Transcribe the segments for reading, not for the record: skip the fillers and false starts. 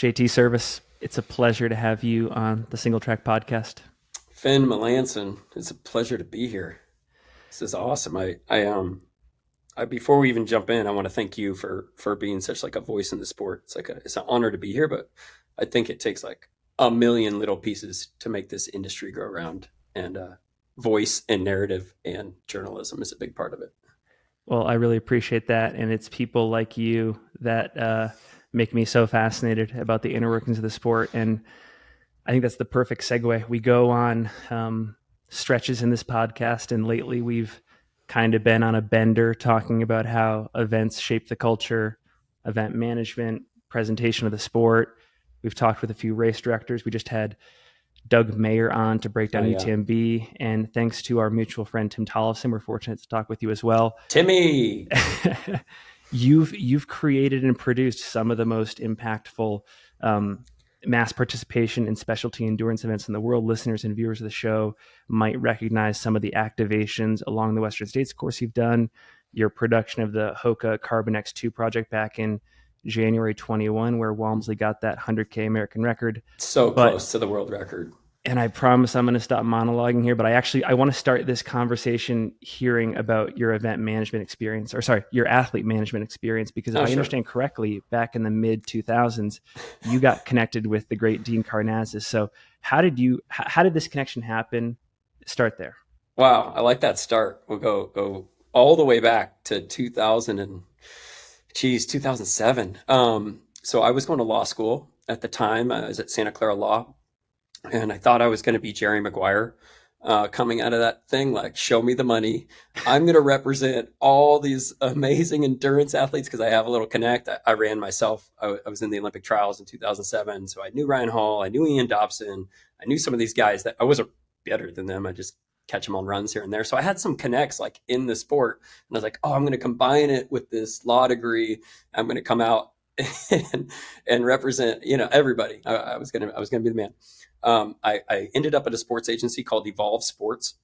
JT Service, it's a pleasure to have you on the Single Track Podcast. Finn Melanson, it's a pleasure to be here. This is awesome. Before we even jump in, I want to thank you for being such like a voice in the sport. It's an honor to be here, but I think it takes like a million little pieces to make this industry go around. And voice and narrative and journalism is a big part of it. Well, I really appreciate that, and it's people like you that make me so fascinated about the inner workings of the sport. And I think that's the perfect segue. We go on stretches in this podcast, and lately we've kind of been on a bender talking about how events shape the culture, event management, presentation of the sport. We've talked with a few race directors. We just had Doug Mayer on to break down UTMB, and thanks to our mutual friend Tim Tollefson, we're fortunate to talk with you as well. Timmy, you've created and produced some of the most impactful mass participation in specialty endurance events in the world. Listeners and viewers of the show might recognize some of the activations along the Western States course you've done, your production of the Hoka Carbon X2 project back in January 21, where Walmsley got that 100K American record. So close to the world record. And I promise I'm going to stop monologuing here, but I want to start this conversation hearing about your event management experience, your athlete management experience, because if I understand correctly, back in the mid 2000s, you got connected with the great Dean Karnazes. So how did this connection happen? Start there. Wow. I like that start. We'll go all the way back to 2007. So I was going to law school at the time. I was at Santa Clara Law. And I thought I was going to be Jerry Maguire coming out of that thing, like, show me the money. I'm going to represent all these amazing endurance athletes because I have a little connect. I ran myself. I was in the Olympic trials in 2007. So I knew Ryan Hall. I knew Ian Dobson. I knew some of these guys that I wasn't better than them. I just catch them on runs here and there. So I had some connects like in the sport. And I was like, oh, I'm going to combine it with this law degree. I'm going to come out and represent, everybody. I was going to be the man. I ended up at a sports agency called Evolve Sports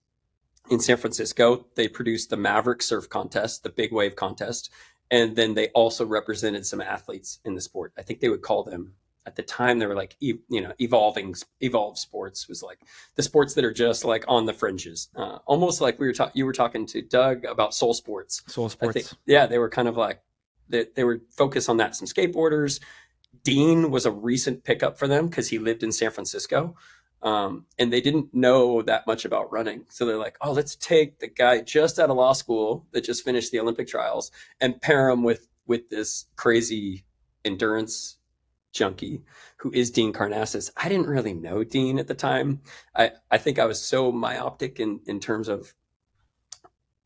in San Francisco. They produced the Maverick Surf Contest, the Big Wave Contest, and then they also represented some athletes in the sport. I think they would call them, at the time, they were like, Evolve Sports was like the sports that are just like on the fringes, almost like you were talking to Doug about Soul Sports. Soul Sports. They were kind of like they were focused on that. Some skateboarders. Dean was a recent pickup for them because he lived in San Francisco, and they didn't know that much about running. So they're like, oh, let's take the guy just out of law school that just finished the Olympic trials and pair him with this crazy endurance junkie who is Dean Karnazes. I didn't really know Dean at the time. I think I was so myopic in terms of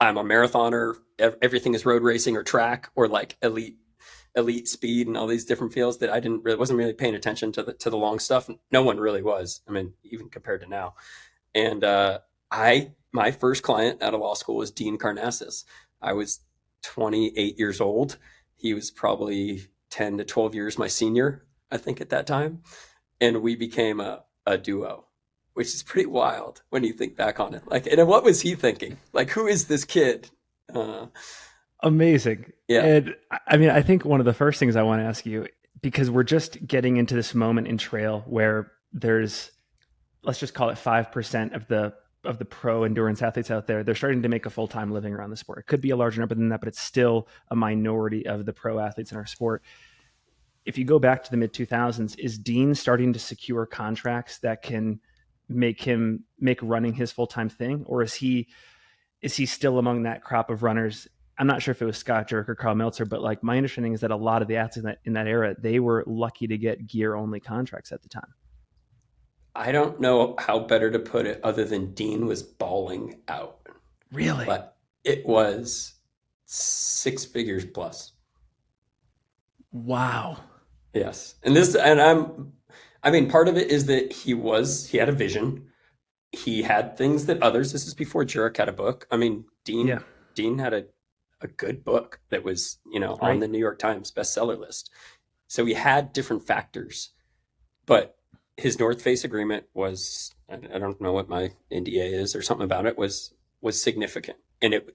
I'm a marathoner. Everything is road racing or track or like elite speed and all these different fields that wasn't really paying attention to the long stuff. No one really was. I mean, even compared to now. And my first client out of law school was Dean Karnazes. I was 28 years old. He was probably 10 to 12 years my senior, I think, at that time. And we became a duo, which is pretty wild when you think back on it. Like, and what was he thinking? Like, who is this kid? Amazing. Yeah. And I mean, I think one of the first things I want to ask you, because we're just getting into this moment in trail where there's, let's just call it 5% of the pro endurance athletes out there. They're starting to make a full-time living around the sport. It could be a larger number than that, but it's still a minority of the pro athletes in our sport. If you go back to the mid 2000s, is Dean starting to secure contracts that can make running his full-time thing? Or is he still among that crop of runners? I'm not sure if it was Scott Jurek or Carl Meltzer, but like my understanding is that a lot of the athletes in that era, they were lucky to get gear only contracts at the time. I don't know how better to put it other than Dean was balling out. Really? But it was 6 figures plus. Wow. Yes. I mean, part of it is that he had a vision. He had things that others, this is before Jurek had a book. I mean, Dean had a good book that was, on the New York Times bestseller list. So he had different factors, but his North Face agreement was, I don't know what my NDA is or something about it, was significant, and it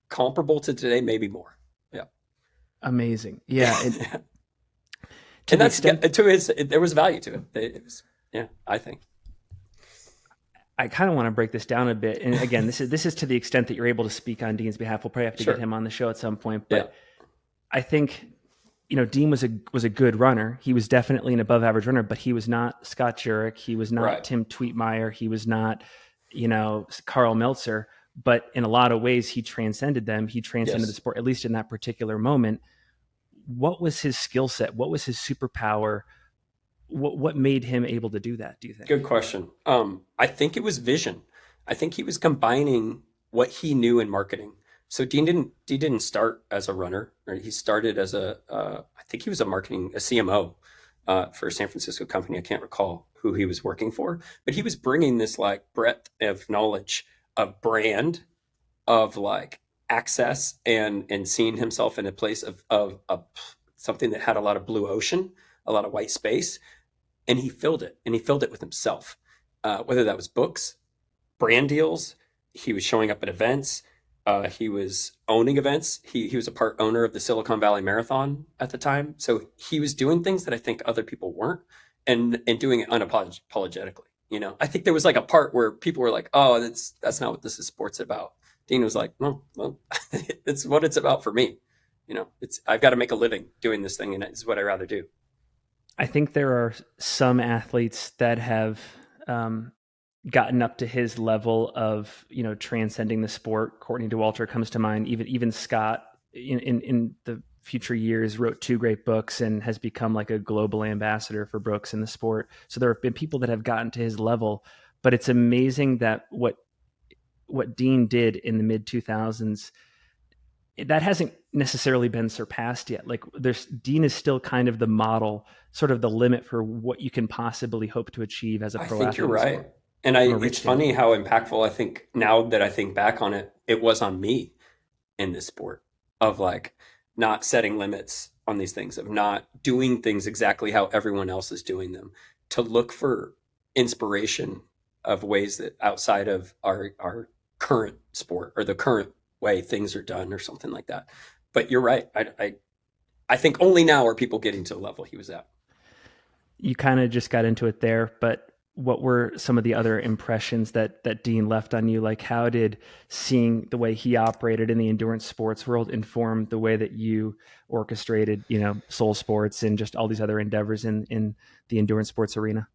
comparable to today, maybe more. Yeah. Amazing. Yeah. To And the that's extent to his. There was value to it. It was, yeah, I think. I kind of want to break this down a bit, and again, this is to the extent that you're able to speak on Dean's behalf. We'll probably have to get Sure. him on the show at some point, Yeah. but I think Dean was a good runner. He was definitely an above average runner, but he was not Scott Jurek. He was not Right. Tim Tweetmeyer. He was not Carl Meltzer. But in a lot of ways, he transcended them. He transcended the Yes. sport, at least in that particular moment. What was his skill set? What was his superpower? What made him able to do that, do you think? Good question. I think it was vision. I think he was combining what he knew in marketing. So Dean didn't start as a runner. Right? He started as I think he was a CMO for a San Francisco company. I can't recall who he was working for, but he was bringing this like breadth of knowledge of brand, of like access, and seeing himself in a place of something that had a lot of blue ocean, a lot of white space, and he filled it, and he filled it with himself. Whether that was books, brand deals, he was showing up at events, he was owning events. He was a part owner of the Silicon Valley Marathon at the time, so he was doing things that I think other people weren't, and doing it unapologetically. I think there was like a part where people were like, "Oh, that's not what this is sports about." Dean was like, well, it's what it's about for me. It's I've got to make a living doing this thing, and it's what I'd rather do. I think there are some athletes that have gotten up to his level of transcending the sport. Courtney Dauwalter comes to mind. Even Scott in the future years wrote two great books and has become like a global ambassador for books in the sport. So there have been people that have gotten to his level, but it's amazing that what Dean did in the mid 2000s, that hasn't necessarily been surpassed yet. Like Dean is still kind of the model, sort of the limit for what you can possibly hope to achieve as a I pro think you're athlete in the right. sport And from a it's reach funny standpoint. how impactful I think now that I think back on it, it was on me in this sport of like not setting limits on these things, of not doing things exactly how everyone else is doing them, to look for inspiration of ways that outside of our current sport or the current way things are done or something like that. But you're right. I think only now are people getting to the level he was at. You kind of just got into it there, but what were some of the other impressions that Dean left on you? Like, how did seeing the way he operated in the endurance sports world inform the way that you orchestrated, Soul Sports and just all these other endeavors in the endurance sports arena?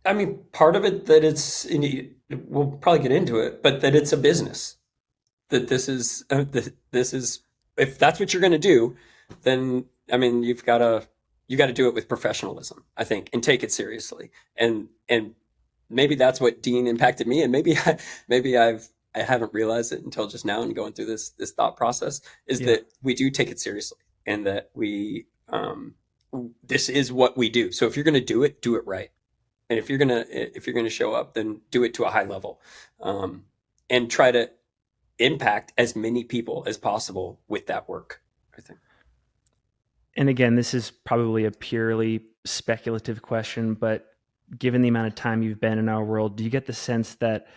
I mean, part of it that we'll probably get into it, but that it's a business. That this is if that's what you're going to do, then I mean you got to do it with professionalism, I think, and take it seriously. And maybe that's what Dean impacted me, and maybe I haven't realized it until just now and going through this thought process is Yeah. that we do take it seriously, and that we this is what we do. So if you're going to do it right. And if you're gonna show up, then do it to a high level, um, and try to impact as many people as possible with that work, I think. And again, this is probably a purely speculative question, but given the amount of time you've been in our world, do you get the sense that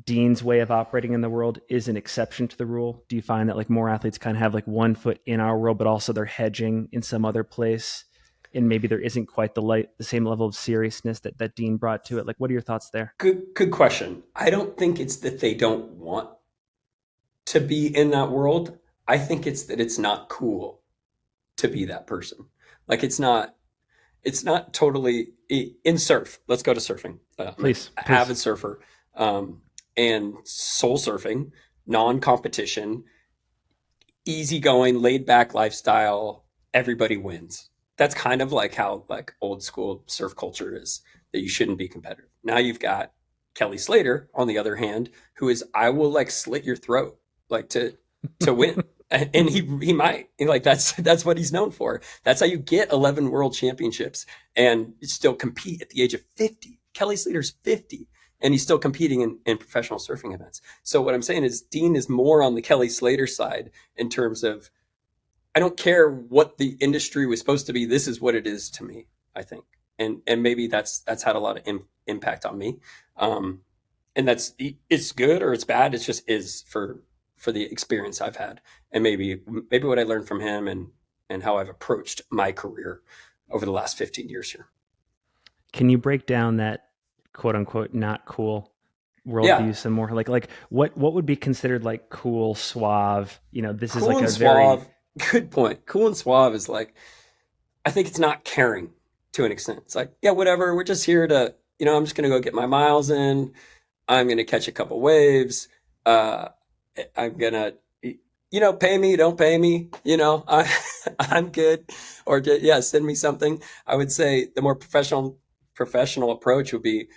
Dean's way of operating in the world is an exception to the rule? Do you find that like more athletes kind of have like one foot in our world, but also they're hedging in some other place, and maybe there isn't quite the same level of seriousness that Dean brought to it? Like, what are your thoughts there? Good question. I don't think it's that they don't want to be in that world. I think it's that it's not cool to be that person. Like it's not totally in surf. Let's go to surfing. I'm an Please, please. avid surfer, and soul surfing, non-competition, easygoing, laid back lifestyle. Everybody wins. That's kind of like how like old school surf culture is. That you shouldn't be competitive. Now you've got Kelly Slater, on the other hand, who is I will like slit your throat like to win. And he might like that's what he's known for. That's how you get 11 world championships and still compete at the age of 50. Kelly Slater's 50 and he's still competing in professional surfing events. So what I'm saying is Dean is more on the Kelly Slater side in terms of I don't care what the industry was supposed to be. This is what it is to me, I think. And maybe that's had a lot of impact on me. Um, and it's good or it's bad. It's just is for the experience I've had, and maybe what I learned from him, and and how I've approached my career over the last 15 years here. Can you break down that quote unquote not cool Yeah, worldview some more? Like what would be considered like cool, suave? This is cool like and a very suave. Good point. Cool and suave is like, I think it's not caring to an extent. It's like, yeah, whatever. We're just here to, I'm just going to go get my miles in. I'm going to catch a couple waves. Uh, I'm going to, pay me, don't pay me. I'm good. Or yeah, send me something. I would say the more professional approach would be,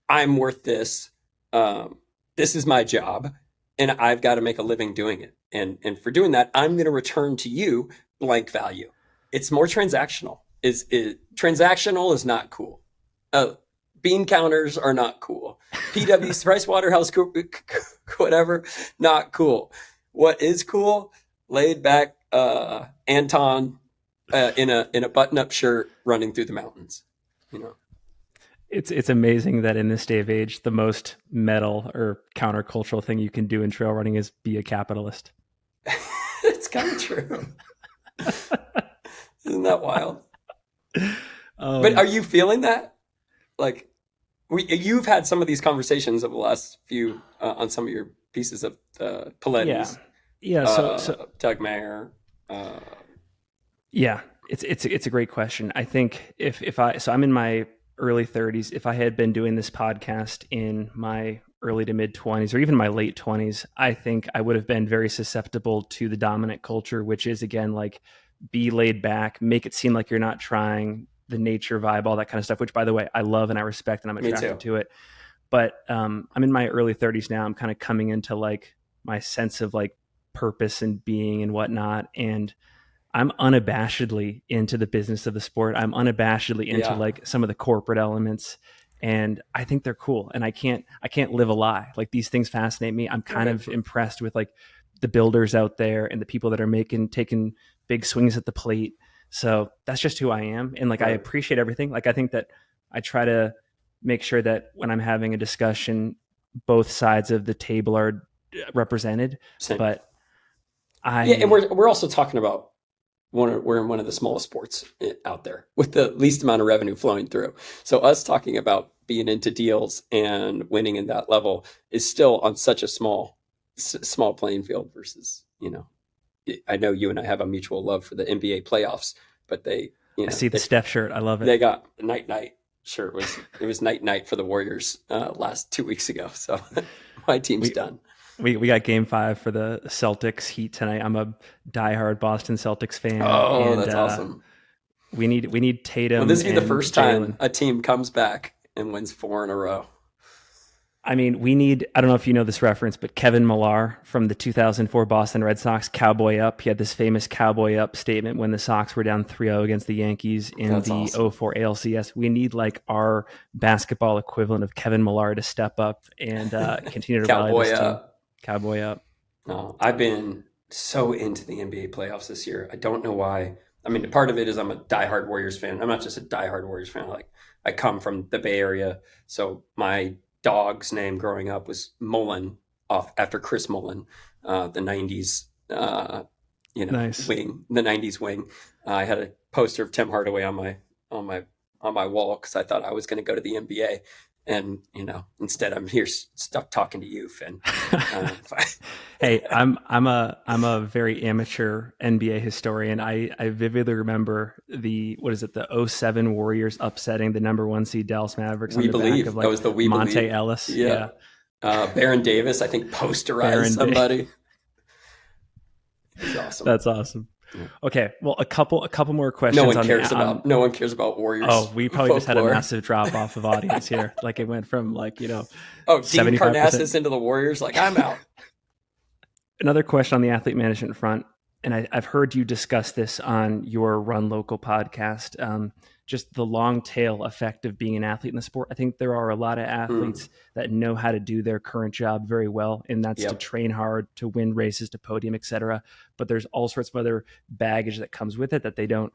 I'm worth this. Um, this is my job, and I've got to make a living doing it. And for doing that, I'm going to return to you blank value. It's more transactional. Transactional is not cool. Uh, Bean counters are not cool. PwC, Price Waterhouse, whatever, not cool. What is cool? Laid back Anton in a button up shirt running through the mountains. You know. it's amazing that in this day of age, the most metal or countercultural thing you can do in trail running is be a capitalist. It's kind of true. Isn't that wild? But are you feeling that? Like, you've had some of these conversations over the last few on some of your pieces of yeah, Pilates, yeah. So Doug Mayer. yeah, it's a great question. I think so I'm in my early 30s. If I had been doing this podcast in my early to mid 20s or even my late 20s, I think I would have been very susceptible to the dominant culture, which is again like be laid back, make it seem like you're not trying, the nature vibe, all that kind of stuff, which by the way, I love and I respect and I'm Me attracted too. to it. But I'm in my early 30s now. I'm kind of coming into like my sense of like purpose and being and whatnot. And I'm unabashedly into the business of the sport. I'm unabashedly into Yeah. like some of the corporate elements, and I think they're cool. And I can't live a lie. Like these things fascinate me. I'm kind of impressed with like the builders out there and the people that are taking big swings at the plate. So that's just who I am. And like I appreciate everything. Like I think that I try to make sure that when I'm having a discussion, both sides of the table are represented. Same. But Yeah, and I we're also talking about we're in one of the smallest sports out there with the least amount of revenue flowing through. So us talking about being into deals and winning in that level is still on such a small playing field versus, I know you and I have a mutual love for the NBA playoffs, but see the Steph shirt. I love it. they got night. Sure, it was night for the Warriors last 2 weeks ago. So my team's done. We got game 5 for the Celtics Heat tonight. I'm a diehard Boston Celtics fan. Oh, and that's awesome. We need Tatum. Will this be the and first Jalen. time a team comes back and wins 4 in a row? I mean, I don't know if you know this reference, but Kevin Millar from the 2004 Boston Red Sox, Cowboy Up. He had this famous Cowboy Up statement when the Sox were down 3-0 against the Yankees in That's the awesome. 04 ALCS. We need like our basketball equivalent of Kevin Millar to step up and continue to rally this team. Cowboy Up. No, I've been so into the NBA playoffs this year. I don't know why. I mean, part of it is I'm a diehard Warriors fan. I'm not just a diehard Warriors fan. Like I come from the Bay Area, so my dog's name growing up was Mullen, off after Chris Mullen, the '90s, Nice. wing, the '90s wing. I had a poster of Tim Hardaway on my wall because I thought I was going to go to the NBA. And instead I'm here stuck talking to you, Finn. Hey, I'm a very amateur NBA historian. I vividly remember the 07 Warriors upsetting the number 1 seed Dallas Mavericks on the back of like that was the Monte believe. Ellis. Yeah. Baron Davis, I think, posterized somebody. It's awesome. That's awesome. Yeah. Okay, well, a couple more questions. No one cares about Warriors. Oh, we probably just had a massive drop off of audience here. Like it went from like Dean Karnazes into the Warriors. Like I'm out. Another question on the athlete management front, and I've heard you discuss this on your Run Local podcast. Just the long tail effect of being an athlete in the sport. I think there are a lot of athletes that know how to do their current job very well, and that's to train hard, to win races, to podium, etc. But there's all sorts of other baggage that comes with it that they don't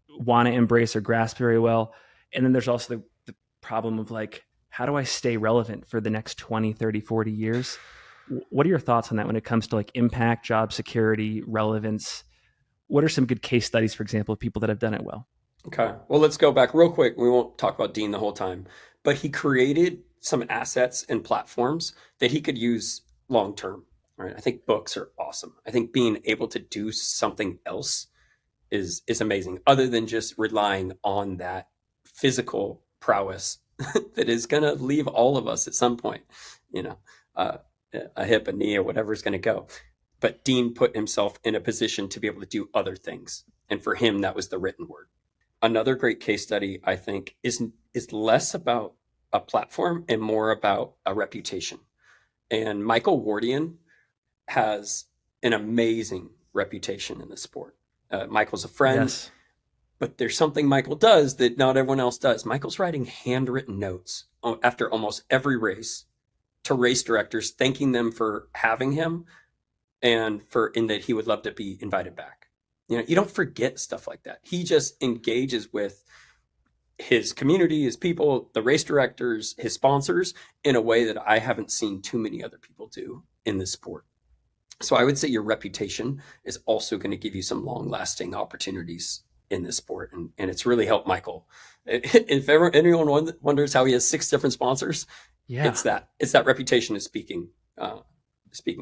want to embrace or grasp very well. And then there's also the problem of like, how do I stay relevant for the next 20, 30, 40 years? What are your thoughts on that when it comes to like impact, job security, relevance? what are some good case studies, for example, of people that have done it well? Okay. Well, let's go back real quick. We won't talk about Dean the whole time, but he created some assets and platforms that he could use long term. Right. I think books are awesome. I think being able to do something else is amazing, other than just relying on that physical prowess that is going to leave all of us at some point. You know, uh, a hip, a knee, or whatever is going to go. But Dean put himself in a position to be able to do other things, and for him, that was the written word. Another great case study, I think, is less about a platform and more about a reputation. And Michael Wardian has an amazing reputation in the sport. Michael's a friend, Yes. but there's something Michael does that not everyone else does. Michael's writing handwritten notes after almost every race to race directors, thanking them for having him and for in that he would love to be invited back. You know, you don't forget stuff like that. He just engages with his community, his people, the race directors, his sponsors in a way that I haven't seen too many other people do in this sport. So I would say your reputation is also going to give you some long lasting opportunities in this sport. And it's really helped Michael. If ever anyone wonders how he has 6 different sponsors, Yeah. it's that reputation is speaking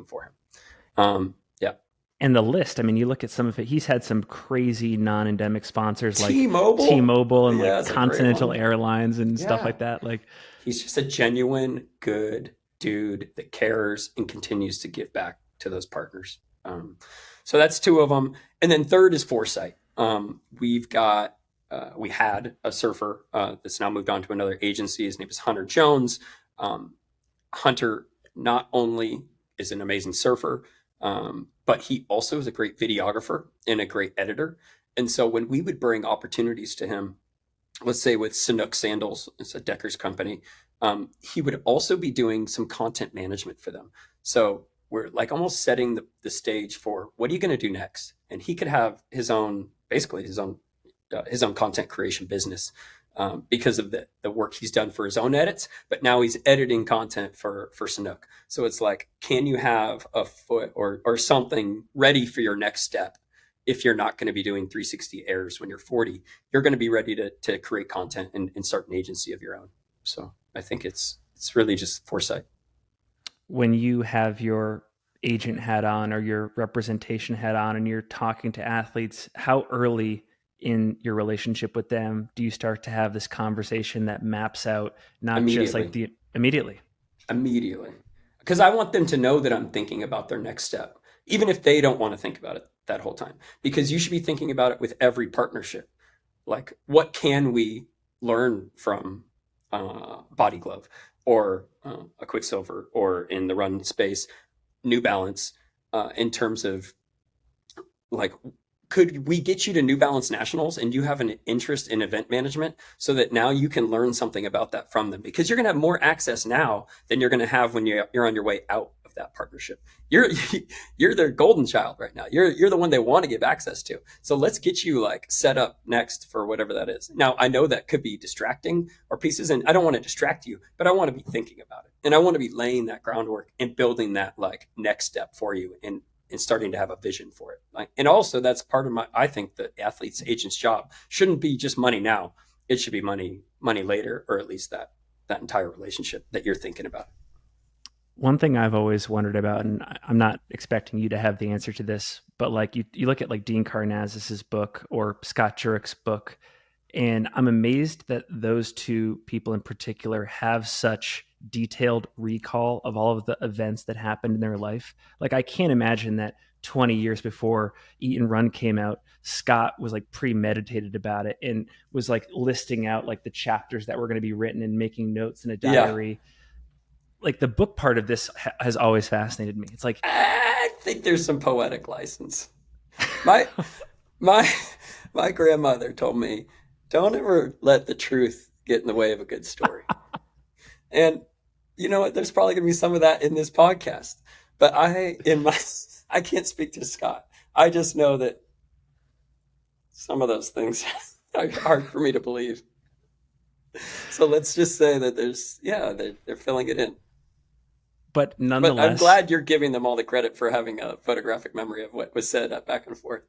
for him. Yeah. And the list, I mean, you look at some of it, he's had some crazy non-endemic sponsors like T-Mobile. T-Mobile and Yeah, like that's a great Continental one. Airlines and stuff Yeah. like that. Like, He's just a genuine good dude that cares and continues to give back to those partners. So that's 2 of them. And then third is foresight. We had a surfer that's now moved on to another agency. His name is Hunter Jones. Hunter not only is an amazing surfer, but he also is a great videographer and a great editor. And so when we would bring opportunities to him, let's say with Sanuk Sandals, it's a Decker's company, he would also be doing some content management for them. So we're like almost setting the stage for what are you going to do next? And he could have his own, basically his own content creation business because of the work he's done for his own edits. But now he's editing content for Sanuk. So it's like, can you have a foot or something ready for your next step? If you're not going to be doing 360 airs when you're 40, you're going to be ready to create content and start an agency of your own. So I think it's really just foresight. when you have your agent hat on or your representation hat on and you're talking to athletes, how early in your relationship with them do you start to have this conversation that maps out not just like Immediately. the immediately? Immediately. Because I want them to know that I'm thinking about their next step, even if they don't want to think about it that whole time. Because you should be thinking about it with every partnership. Like, what can we learn from Body Glove or a Quicksilver or in the run space, New Balance, in terms of like, could we get you to New Balance Nationals and you have an interest in event management so that now you can learn something about that from them? Because you're going to have more access now than you're going to have when you're on your way out of that partnership. You're you're their golden child right now. You're the one they want to give access to. So let's get you like set up next for whatever that is. Now I know that could be distracting or pieces, and I don't want to distract you, but I want to be thinking about it, and I want to be laying that groundwork and building that like next step for you, and starting to have a vision for it. Like, and also that's part of I think the athlete's agent's job shouldn't be just money now. It should be money later, or at least that entire relationship that you're thinking about. One thing I've always wondered about, and I'm not expecting you to have the answer to this, but like you look at like Dean Karnazes' book or Scott Jurek's book, and I'm amazed that those 2 people in particular have such detailed recall of all of the events that happened in their life. Like I can't imagine that 20 years before Eat and Run came out, Scott was like premeditated about it and was like listing out like the chapters that were going to be written and making notes in a Yeah. diary. Like the book part of this has always fascinated me. It's like, I think there's some poetic license. My my my grandmother told me, don't ever let the truth get in the way of a good story. And you know what? There's probably going to be some of that in this podcast. But I can't speak to Scott. I just know that some of those things are hard for me to believe. So let's just say that they're filling it in. but But I'm nonetheless, glad you're giving them all the credit for having a photographic memory of what was said back and forth.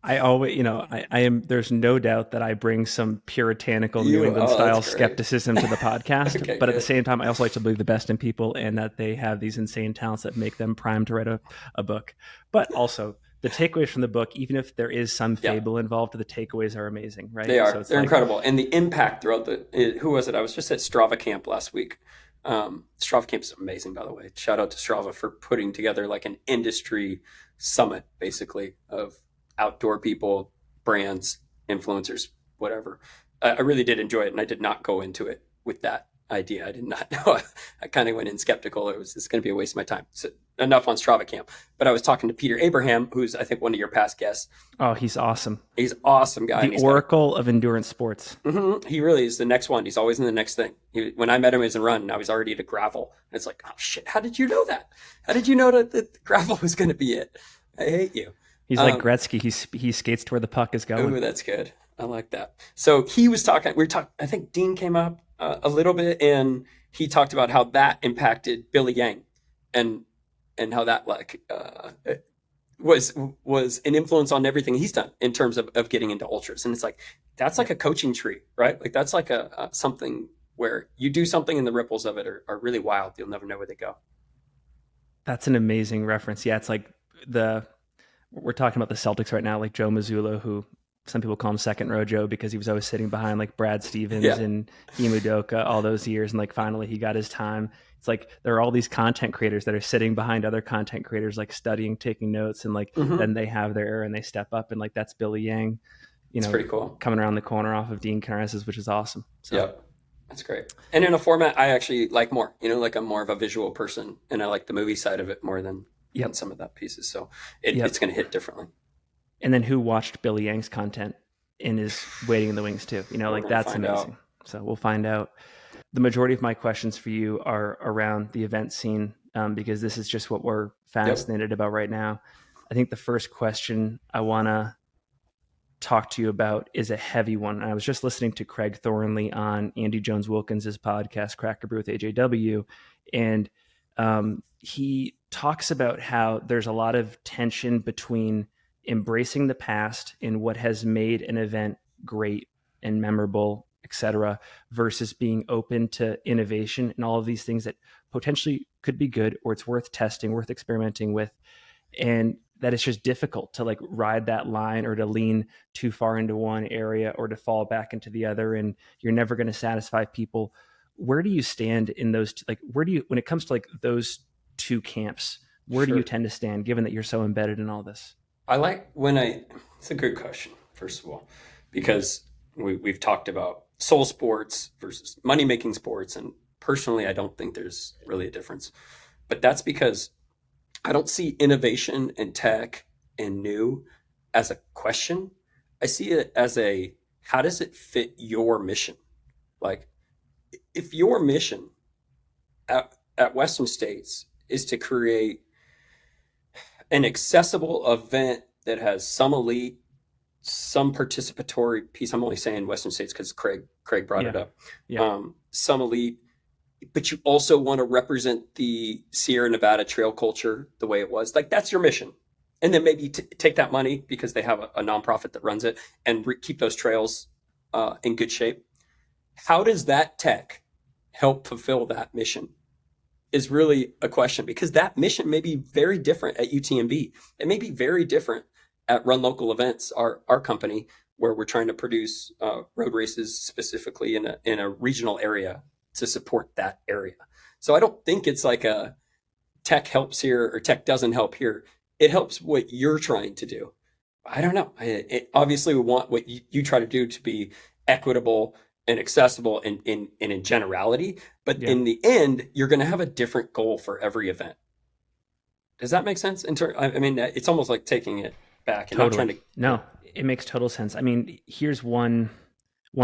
I always, I am, there's no doubt that I bring some puritanical New England Oh, that's style great. skepticism to the podcast. Okay, But at the good. same time, I also like to believe the best in people and that they have these insane talents that make them primed to write a book. But also, the takeaways from the book, even if there is some Yeah, fable involved, the takeaways are amazing, they right? So are. it's They're like, incredible, and the impact throughout who was it? I was just at Strava Camp last week. Strava Camp is amazing, by the way. Shout out to Strava for putting together like an industry summit, basically, of outdoor people, brands, influencers, whatever. I really did enjoy it, and I did not go into it with that idea. I did not know. I kind of went in skeptical. It's going to be a waste of my time. So enough on Strava Camp. But I was talking to Peter Abraham, who's I think one of your past guests. oh, he's awesome. He's an awesome guy, The and he's got a oracle of endurance sports. He really is the next one. He's always in the next thing. When I met him, he was in run. Now he's already at a gravel. And it's like, oh shit! How did you know that? How did you know that the gravel was going to be it? I hate you. He's like Gretzky. He skates to where the puck is going. Oh, that's good. I like that. So he was talking. We were talking. I think Dean came up a little bit, and he talked about how that impacted Billy Yang, and how that was an influence on everything he's done in terms of getting into ultras. And it's like, that's like a coaching tree, right? Like that's like a something where you do something and the ripples of it are really wild. You'll never know where they go. That's an amazing reference. Yeah, it's like we're talking about the Celtics right now, like Joe Mazzulla, who some people call him second row Joe because he was always sitting behind like Brad Stevens Yeah. and Ime Udoka all those years. And like finally he got his time. It's like there are all these content creators that are sitting behind other content creators, like studying, taking notes, and like then they have their era and they step up. And like that's Billy Yang, It's pretty cool. coming around the corner off of Dean Karnazes, which is awesome. So Yep. That's great. And in a format I actually like more, like I'm more of a visual person and I like the movie side of it more than some of that pieces. So it's going to hit differently. And then who watched Billy Yang's content and is waiting in the wings too? Like that's amazing. So we'll find out. The majority of my questions for you are around the event scene because this is just what we're fascinated about right now. I think the first question I want to talk to you about is a heavy one. I was just listening to Craig Thornley on Andy Jones Wilkins' podcast, Cracker Brew with AJW, and he talks about how there's a lot of tension between embracing the past and what has made an event great and memorable, etc., versus being open to innovation and all of these things that potentially could be good or it's worth testing, worth experimenting with. And that it's just difficult to like ride that line or to lean too far into one area or to fall back into the other. And you're never going to satisfy people. Where do you stand in those? Where do you, when it comes to like those two camps, where do you tend to stand given that you're so embedded in all this? I like it's a good question, first of all, because we've talked about soul sports versus money making sports. And personally, I don't think there's really a difference, but that's because I don't see innovation and tech and new as a question. I see it as how does it fit your mission? Like, if your mission at Western States is to create an accessible event that has some elite, some participatory piece. I'm only saying Western States because Craig brought it up. Some elite, but you also want to represent the Sierra Nevada trail culture the way it was. Like that's your mission. And then maybe take that money because they have a nonprofit that runs it and keep those trails in good shape. How does that tech help fulfill that mission? Is really a question because that mission may be very different at UTMB. It may be very different at Run Local Events, our company, where we're trying to produce road races specifically in a regional area to support that area. So I don't think it's like a tech helps here or tech doesn't help here. It helps what you're trying to do. I don't know. Obviously, we want what you try to do to be equitable and accessible in generality, but in the end, you're going to have a different goal for every event. Does that make sense? I mean, it's almost like taking it back and not trying to. No, it makes total sense. I mean, here's one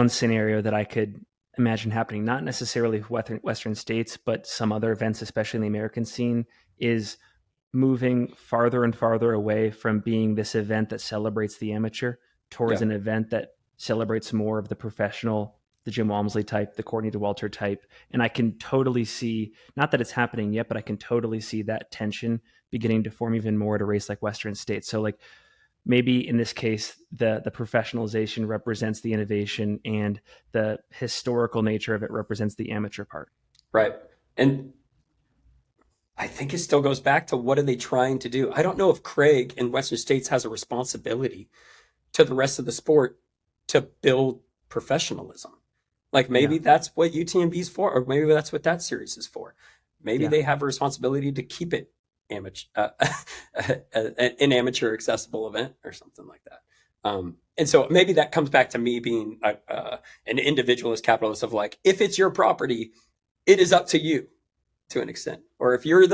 scenario that I could imagine happening, not necessarily Western states, but some other events, especially in the American scene, is moving farther and farther away from being this event that celebrates the amateur towards an event that celebrates more of the professional, the Jim Walmsley type, the Courtney DeWalter type. And I can totally see, not that it's happening yet, but I can totally see that tension beginning to form even more at a race like Western States. So like maybe in this case, the professionalization represents the innovation, and the historical nature of it represents the amateur part. Right. And I think it still goes back to what are they trying to do? I don't know if Craig in Western States has a responsibility to the rest of the sport to build professionalism. Like maybe Yeah. that's what UTMB's for, or maybe that's what that series is for. Maybe Yeah. they have a responsibility to keep it amateur, an amateur accessible event or something like that. And so maybe that comes back to me being an individualist capitalist of like, if it's your property, it is up to you to an extent. Or if you're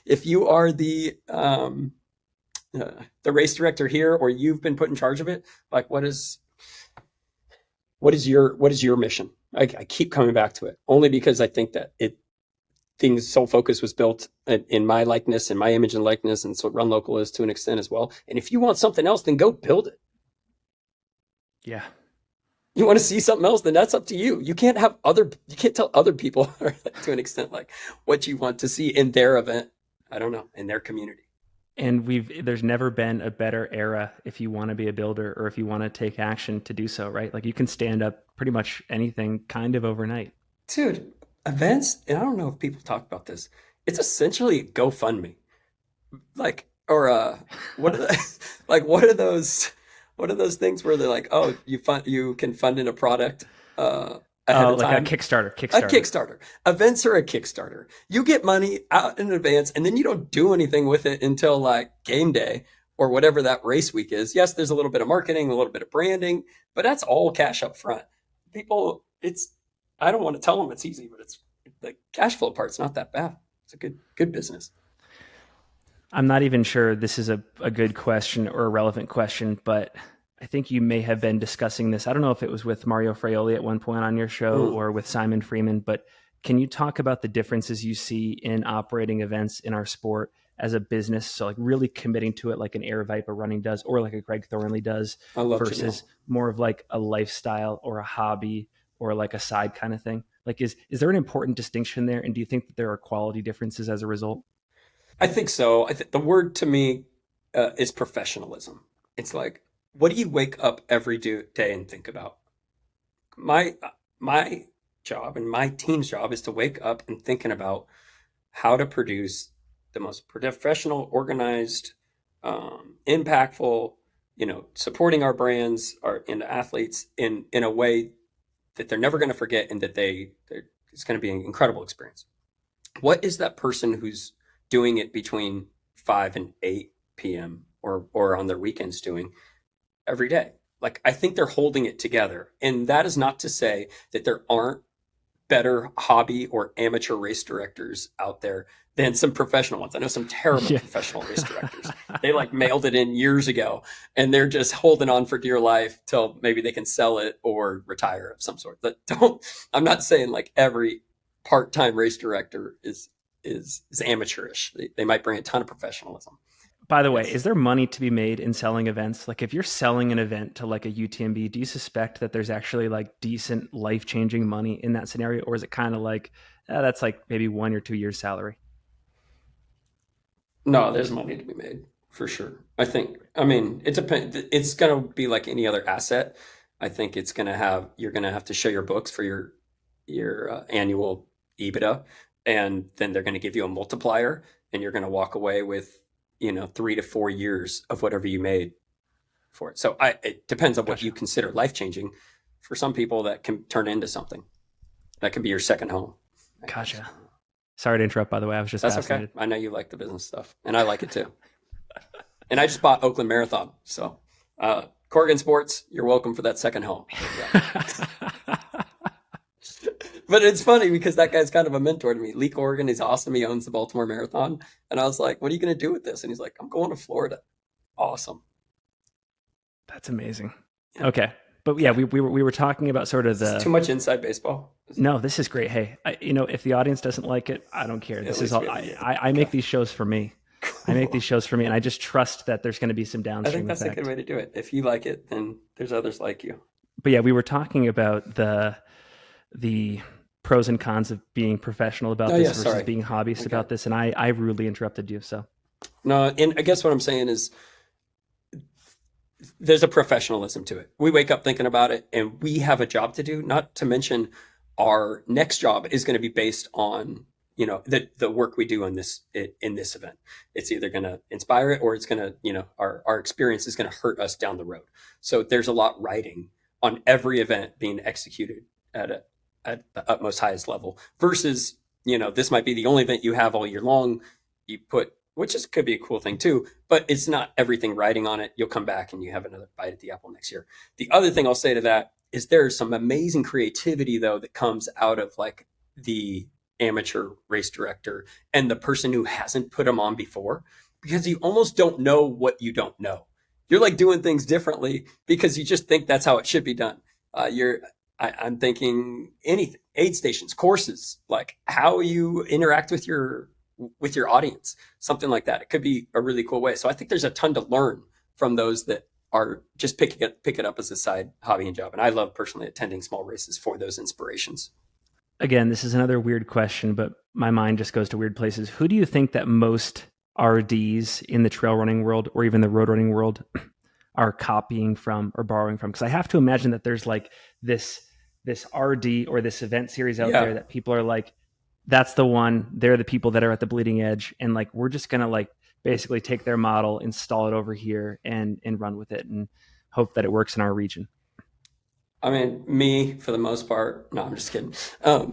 if you are the race director here, or you've been put in charge of it, like what is your mission? I keep coming back to it only because I think that things Soul Focus was built in my likeness and my image and likeness, and so Run Local is to an extent as well. And if you want something else, then go build it. Yeah. You want to see something else, then that's up to you. You can't tell other people to an extent like what you want to see in their event. I don't know, in their community. And there's never been a better era if you want to be a builder or if you want to take action to do so, right? Like you can stand up pretty much anything kind of overnight. Dude, events, and I don't know if people talk about this. It's essentially a GoFundMe. Like, or what are what are those things where they're like, oh, you can fund in a product ahead Oh, of like a time? Kickstarter. A Kickstarter. Kickstarter. Events are a Kickstarter. You get money out in advance, and then you don't do anything with it until like game day or whatever that race week is. Yes, there's a little bit of marketing, a little bit of branding, but that's all cash up front. People, I don't want to tell them it's easy, but it's the cash flow part's not that bad. It's a good business. I'm not even sure this is a good question or a relevant question, but I think you may have been discussing this. I don't know if it was with Mario Fraioli at one point on your show Mm. or with Simon Freeman, but can you talk about the differences you see in operating events in our sport as a business? So like really committing to it like an Air Viper running does, or like a Greg Thornley does, I love versus Janelle. more of like a lifestyle or a hobby or like a side kind of thing. Like is there an important distinction there? And do you think that there are quality differences as a result? I think so. The word to me is professionalism. It's like, what do you wake up every day and think about? My job and my team's job is to wake up and thinking about how to produce the most professional, organized, impactful, supporting our brands, our and athletes in a way that they're never going to forget, and that it's going to be an incredible experience. What is that person who's doing it between 5 and 8 p.m. or on their weekends doing every day? Like, I think they're holding it together. And that is not to say that there aren't better hobby or amateur race directors out there than some professional ones. I know some terrible Yeah. professional race directors. They like mailed it in years ago, and they're just holding on for dear life till maybe they can sell it or retire of some sort. But I'm not saying like every part-time race director is amateurish. They might bring a ton of professionalism. By the way, It's is there money to be made in selling events? Like if you're selling an event to like a UTMB, do you suspect that there's actually like decent life-changing money in that scenario? Or is it kind of like, that's like maybe 1 or 2 years salary? No, there's money to be made for sure. I mean, it depends. It's going to be like any other asset. I think you're going to have to show your books for your annual EBITDA, and then they're going to give you a multiplier, and you're going to walk away with, 3 to 4 years of whatever you made for it. So it depends on what Gotcha. you consider life changing. For some people, that can turn into something that can be your second home, I guess. Gotcha. Sorry to interrupt, by the way. I was just That's okay. fascinated. I know you like the business stuff, and I like it too. And I just bought Oakland Marathon. So, Corrigan Sports, you're welcome for that second home. But it's funny because that guy's kind of a mentor to me. Lee Corrigan is awesome. He owns the Baltimore Marathon. And I was like, what are you going to do with this? And he's like, I'm going to Florida. Awesome. That's amazing. Yeah. Okay. But yeah, we were talking about sort of This is too much inside baseball. no, this is great. Hey, if the audience doesn't like it, I don't care. This is all, I make these shows for me. I make these shows for me, and I just trust that there's going to be some I think downstream that's a effect. good way to do it. If you like it, then there's others like you. But yeah, we were talking about the pros and cons of being professional about Oh, this yeah, versus sorry. being hobbyist Okay. about this, and I rudely interrupted you. So No, and I guess what I'm saying is there's a professionalism to it. We wake up thinking about it, and we have a job to do. Not to mention, our next job is going to be based on the work we do in this event. It's either going to inspire it, or it's going to our experience is going to hurt us down the road. So there's a lot riding on every event being executed at the utmost highest level. Versus this might be the only event you have all year long. You put which could be a cool thing too, but it's not everything riding on it. You'll come back and you have another bite at the apple next year. The other thing I'll say to that is there's some amazing creativity though that comes out of like the amateur race director and the person who hasn't put them on before, because you almost don't know what you don't know. You're like doing things differently because you just think that's how it should be done. I'm thinking anything, aid stations, courses, like how you interact with your audience, something like that. It could be a really cool way. So I think there's a ton to learn from those that are just pick it up as a side hobby and job. And I love personally attending small races for those inspirations. Again, this is another weird question, but my mind just goes to weird places. Who do you think that most RDs in the trail running world or even the road running world are copying from or borrowing from? Because I have to imagine that there's like this RD or this event series out there that people are like, that's the one. They're the people that are at the bleeding edge, and like we're just gonna like basically take their model, install it over here, and run with it, and hope that it works in our region. I mean, me for the most part. No, I'm just kidding. I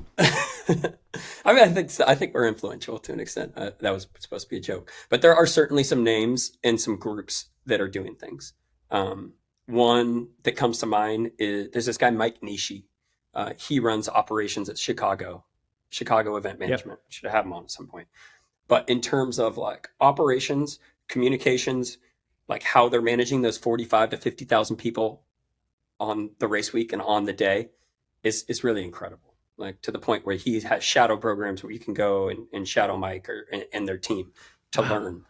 mean, I think we're influential to an extent. That was supposed to be a joke, but there are certainly some names and some groups that are doing things. One that comes to mind is there's this guy Mike Nishi. He runs operations at Chicago Event Management. Yep. Should have him on at some point. But in terms of like operations, communications, like how they're managing those 45 to 50,000 people on the race week and on the day is really incredible. Like to the point where he has shadow programs where you can go and shadow Mike and their team to learn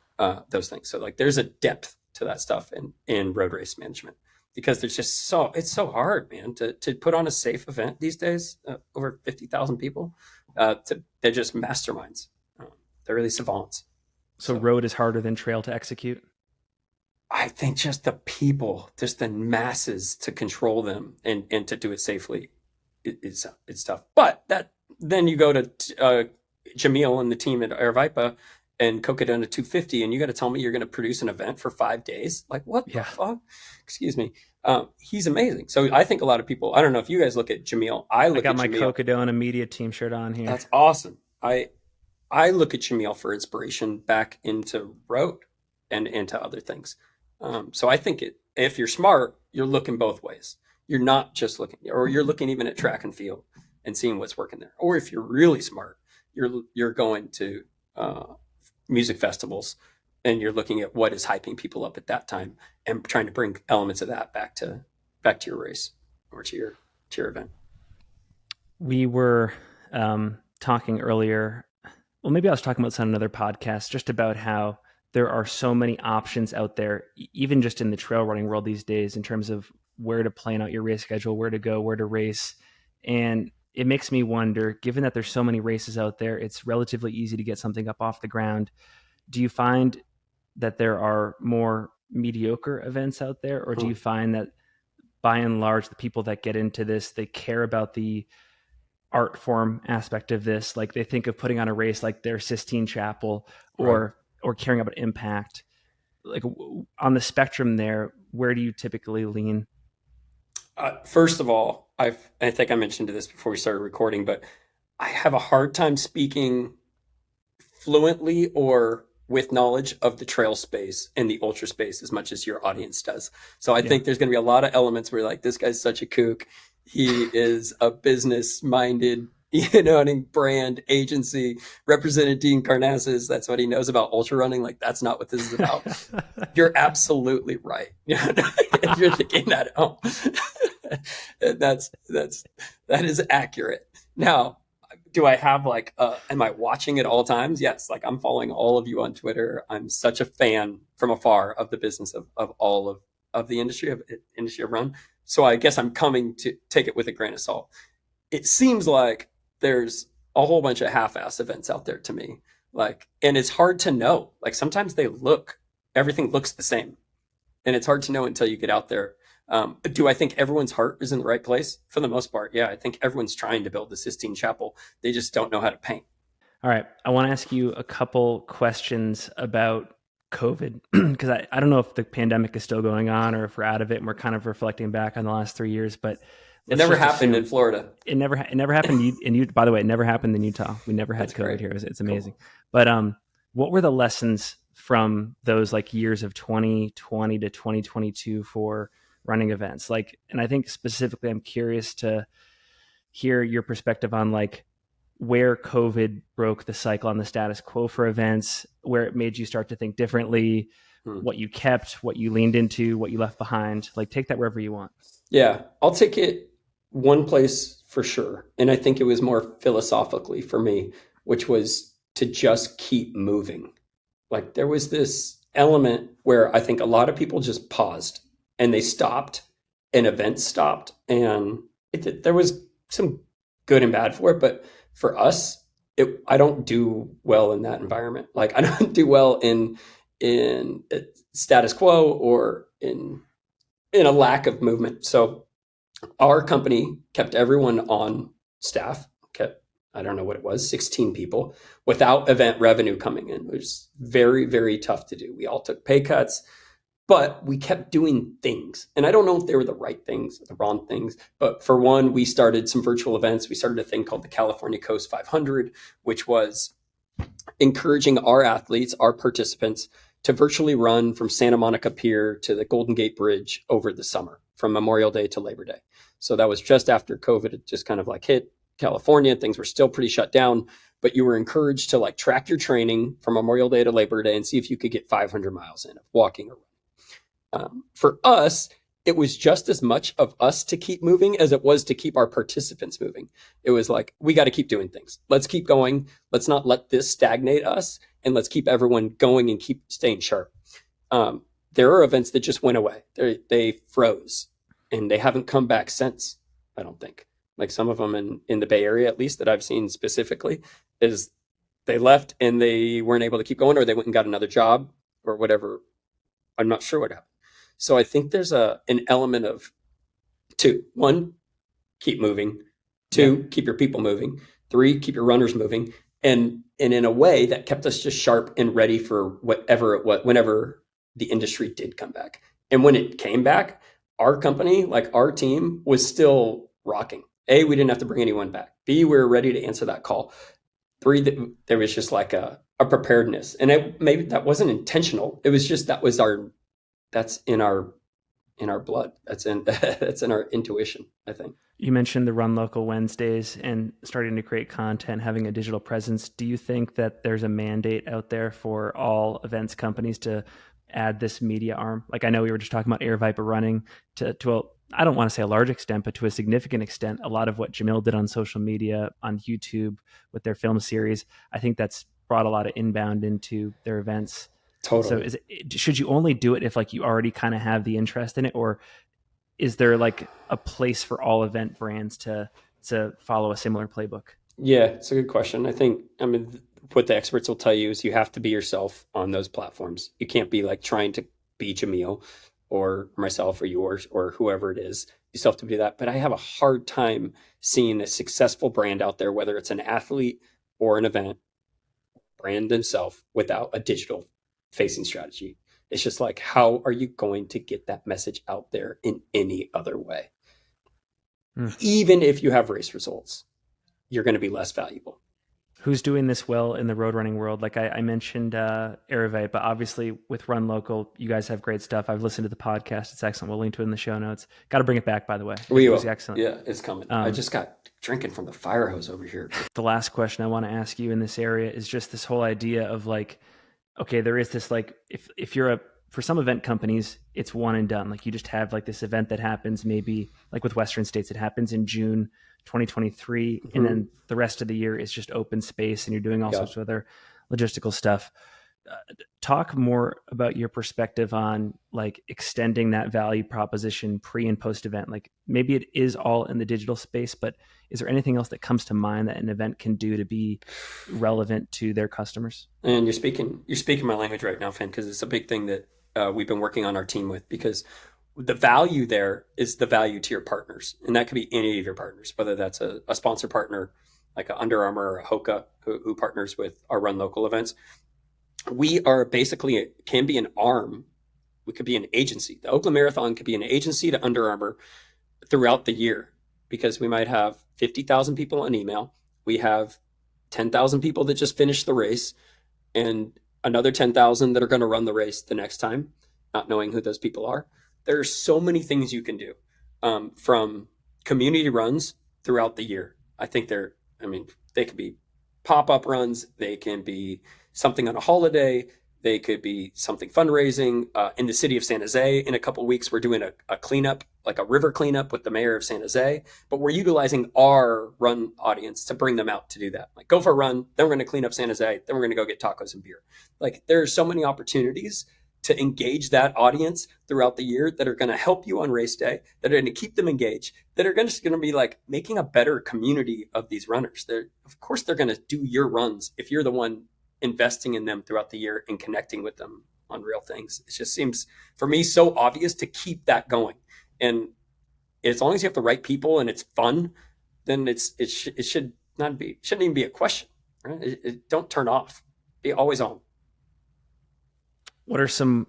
those things. So like there's a depth to that stuff in road race management, because there's just it's so hard, man, to put on a safe event these days, over 50,000 people. They're just masterminds. They're really savants. So road is harder than trail to execute? I think just the people, just the masses to control them and to do it safely, it's tough. But then you go to Jamil and the team at Airvipa and coke it down to 250, and you got to tell me you're going to produce an event for 5 days? Like, what the fuck? Excuse me. He's amazing. So I think a lot of people, I don't know if you guys look at Jamil. I got my Jamil. Cocodona media team shirt on here. That's awesome. I look at Jamil for inspiration back into road and into other things. So I think if you're smart, you're looking both ways. You're not just looking, or you're looking even at track and field and seeing what's working there. Or if you're really smart, you're going to music festivals and you're looking at what is hyping people up at that time and trying to bring elements of that back to your race or to your event. We were talking earlier. Well, maybe I was talking about this on another podcast, just about how there are so many options out there, even just in the trail running world these days, in terms of where to plan out your race schedule, where to go, where to race. And it makes me wonder, given that there's so many races out there, it's relatively easy to get something up off the ground. Do you find that there are more mediocre events out there, or do you find that by and large, the people that get into this, they care about the art form aspect of this? Like they think of putting on a race like their Sistine Chapel, or caring about impact. Like on the spectrum there, where do you typically lean? First of all, I think I mentioned this before we started recording, but I have a hard time speaking fluently or with knowledge of the trail space and the ultra space as much as your audience does. So I think there's going to be a lot of elements where like, this guy's such a kook. He is a business minded, brand agency, represented Dean Karnazes. That's what he knows about ultra running. Like, that's not what this is about. You're absolutely right. If you're thinking that at home, that is accurate. Now, do I have am I watching at all times? Yes. Like I'm following all of you on Twitter. I'm such a fan from afar of the business of all of the industry of run. So I guess I'm coming to take it with a grain of salt. It seems like there's a whole bunch of half-ass events out there to me. And it's hard to know. Like sometimes everything looks the same. and it's hard to know until you get out there. Do I think everyone's heart is in the right place? For the most part, yeah. I think everyone's trying to build the Sistine Chapel. They just don't know how to paint. All right. I want to ask you a couple questions about COVID because I don't know if the pandemic is still going on or if we're out of it and we're kind of reflecting back on the last 3 years, but It let's never just happened in assume Florida. it never happened in you. By the way, it never happened in Utah. We never had That's COVID great. here. It's amazing. Cool. But what were the lessons from those like years of 2020 to 2022 for running events? Like, and I think specifically, I'm curious to hear your perspective on like where COVID broke the cycle on the status quo for events, where it made you start to think differently, what you kept, what you leaned into, what you left behind. Like, take that wherever you want. Yeah, I'll take it one place for sure. And I think it was more philosophically for me, which was to just keep moving. Like there was this element where I think a lot of people just paused and they stopped and events stopped. And there was some good and bad for it. But for us, I don't do well in that environment. Like I don't do well in status quo or in a lack of movement. So our company kept everyone on staff, kept, I don't know what it was, 16 people without event revenue coming in, which is very, very tough to do. We all took pay cuts, but we kept doing things. And I don't know if they were the right things or the wrong things, but for one, we started some virtual events. We started a thing called the California Coast 500, which was encouraging our athletes, our participants, to virtually run from Santa Monica Pier to the Golden Gate Bridge over the summer from Memorial Day to Labor Day. So that was just after COVID had just kind of like hit California. Things were still pretty shut down, but you were encouraged to like track your training from Memorial Day to Labor Day and see if you could get 500 miles in of walking or running. For us, it was just as much of us to keep moving as it was to keep our participants moving. It was like, we got to keep doing things. Let's keep going. Let's not let this stagnate us. And let's keep everyone going and keep staying sharp. There are events that just went away. They froze and they haven't come back since, I don't think. Like some of them in the Bay Area, at least that I've seen specifically, is they left and they weren't able to keep going or they went and got another job or whatever. I'm not sure what happened. So I think there's an element of two. One, keep moving. Two, keep your people moving. Three, keep your runners moving. And in a way that kept us just sharp and ready for whatever it was, whenever the industry did come back. And when it came back, our company, like our team, was still rocking. A, we didn't have to bring anyone back. B, we were ready to answer that call. Three, there was just like a preparedness. And maybe that wasn't intentional. It was just that's in our blood. That's in our intuition, I think. You mentioned the Run Local Wednesdays and starting to create content, having a digital presence. Do you think that there's a mandate out there for all events companies to add this media arm? Like I know we were just talking about Air Viper running to I don't want to say a large extent, but to a significant extent, a lot of what Jamil did on social media, on YouTube with their film series, I think that's brought a lot of inbound into their events. Totally. So should you only do it if like you already kind of have the interest in it, or is there like a place for all event brands to follow a similar playbook? Yeah, it's a good question. I mean, what the experts will tell you is you have to be yourself on those platforms. You can't be like trying to be Jamil or myself or yours or whoever it is. You still have to do that. But I have a hard time seeing a successful brand out there, whether it's an athlete or an event brand themselves, without a digital facing strategy. It's just like, how are you going to get that message out there in any other way? Even if you have race results, you're going to be less valuable. Who's doing this well in the road running world? Like I mentioned Aerovate, but obviously with Run Local, you guys have great stuff. I've listened to the podcast. It's excellent. We'll link to it in the show notes. Got to bring it back, by the way. We will. It was excellent. Yeah, it's coming. I just got drinking from the fire hose over here. The last question I want to ask you in this area is just this whole idea of like, okay, there is this like, if you're for some event companies, it's one and done. Like you just have like this event that happens maybe like with Western States, it happens in June 2023. And then the rest of the year is just open space and you're doing all sorts of other logistical stuff. Talk more about your perspective on like extending that value proposition pre and post event. Like maybe it is all in the digital space, but is there anything else that comes to mind that an event can do to be relevant to their customers? And you're speaking my language right now, Finn, because it's a big thing that we've been working on our team with, because the value there is the value to your partners. And that could be any of your partners, whether that's a sponsor partner like a Under Armour or a Hoka who partners with our Run Local events. We are basically, can be an arm. We could be an agency. The Oakland Marathon could be an agency to Under Armour throughout the year, because we might have 50,000 people on email. We have 10,000 people that just finished the race, and another 10,000 that are going to run the race the next time, not knowing who those people are. There are so many things you can do, from community runs throughout the year. I think they could be pop-up runs. They can be something on a holiday. They could be something fundraising. In the city of San Jose, in a couple of weeks, we're doing a cleanup, like a river cleanup with the mayor of San Jose. But we're utilizing our run audience to bring them out to do that. Like, go for a run, then we're going to clean up San Jose, then we're going to go get tacos and beer. Like, there are so many opportunities to engage that audience throughout the year that are going to help you on race day, that are going to keep them engaged, that are going to be like making a better community of these runners. Of course, they're going to do your runs if you're the one investing in them throughout the year and connecting with them on real things. It just seems, for me, so obvious to keep that going. And as long as you have the right people and it's fun, then it should not be, shouldn't even be a question, right? Don't turn off. Be always on. What are some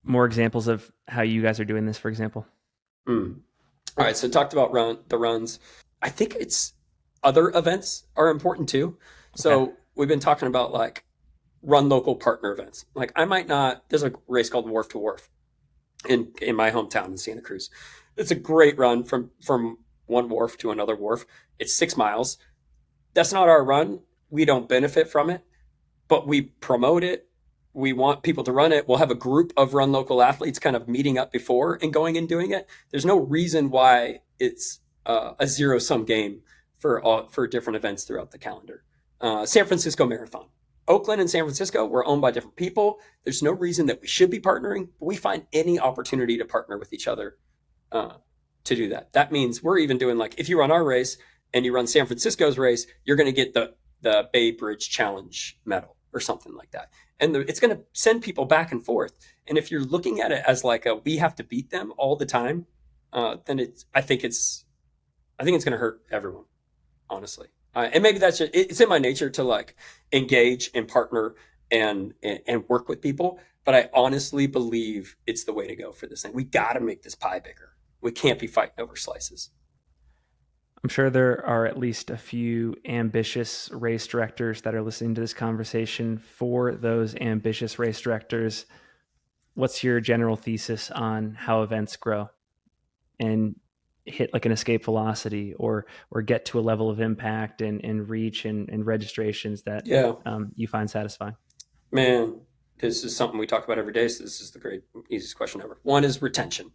more examples of how you guys are doing this, for example? All right, so talked about the runs. I think it's other events are important too. So Okay. we've been talking about like Run Local partner events. Like, I might not, there's a race called Wharf to Wharf in my hometown in Santa Cruz. It's a great run from one wharf to another wharf. It's 6 miles. That's not our run. We don't benefit from it, but we promote it. We want people to run it. We'll have a group of Run Local athletes kind of meeting up before and going and doing it. There's no reason why it's a zero-sum game for different events throughout the calendar. San Francisco Marathon. Oakland and San Francisco were owned by different people. There's no reason that we should be partnering, but we find any opportunity to partner with each other to do that. That means we're even doing, like, if you run our race and you run San Francisco's race, you're going to get the Bay Bridge Challenge medal or something like that. And it's going to send people back and forth. And if you're looking at it as like we have to beat them all the time, then I think it's going to hurt everyone, honestly. And maybe that's just, it's in my nature to like engage and partner and work with people. But I honestly believe it's the way to go for this thing. We got to make this pie bigger. We can't be fighting over slices. I'm sure there are at least a few ambitious race directors that are listening to this conversation. For those ambitious race directors, what's your general thesis on how events grow and hit like an escape velocity, or get to a level of impact and reach and registrations that Yeah, you find satisfying? man, this is something we talk about every day. So this is the great easiest question ever. One is retention.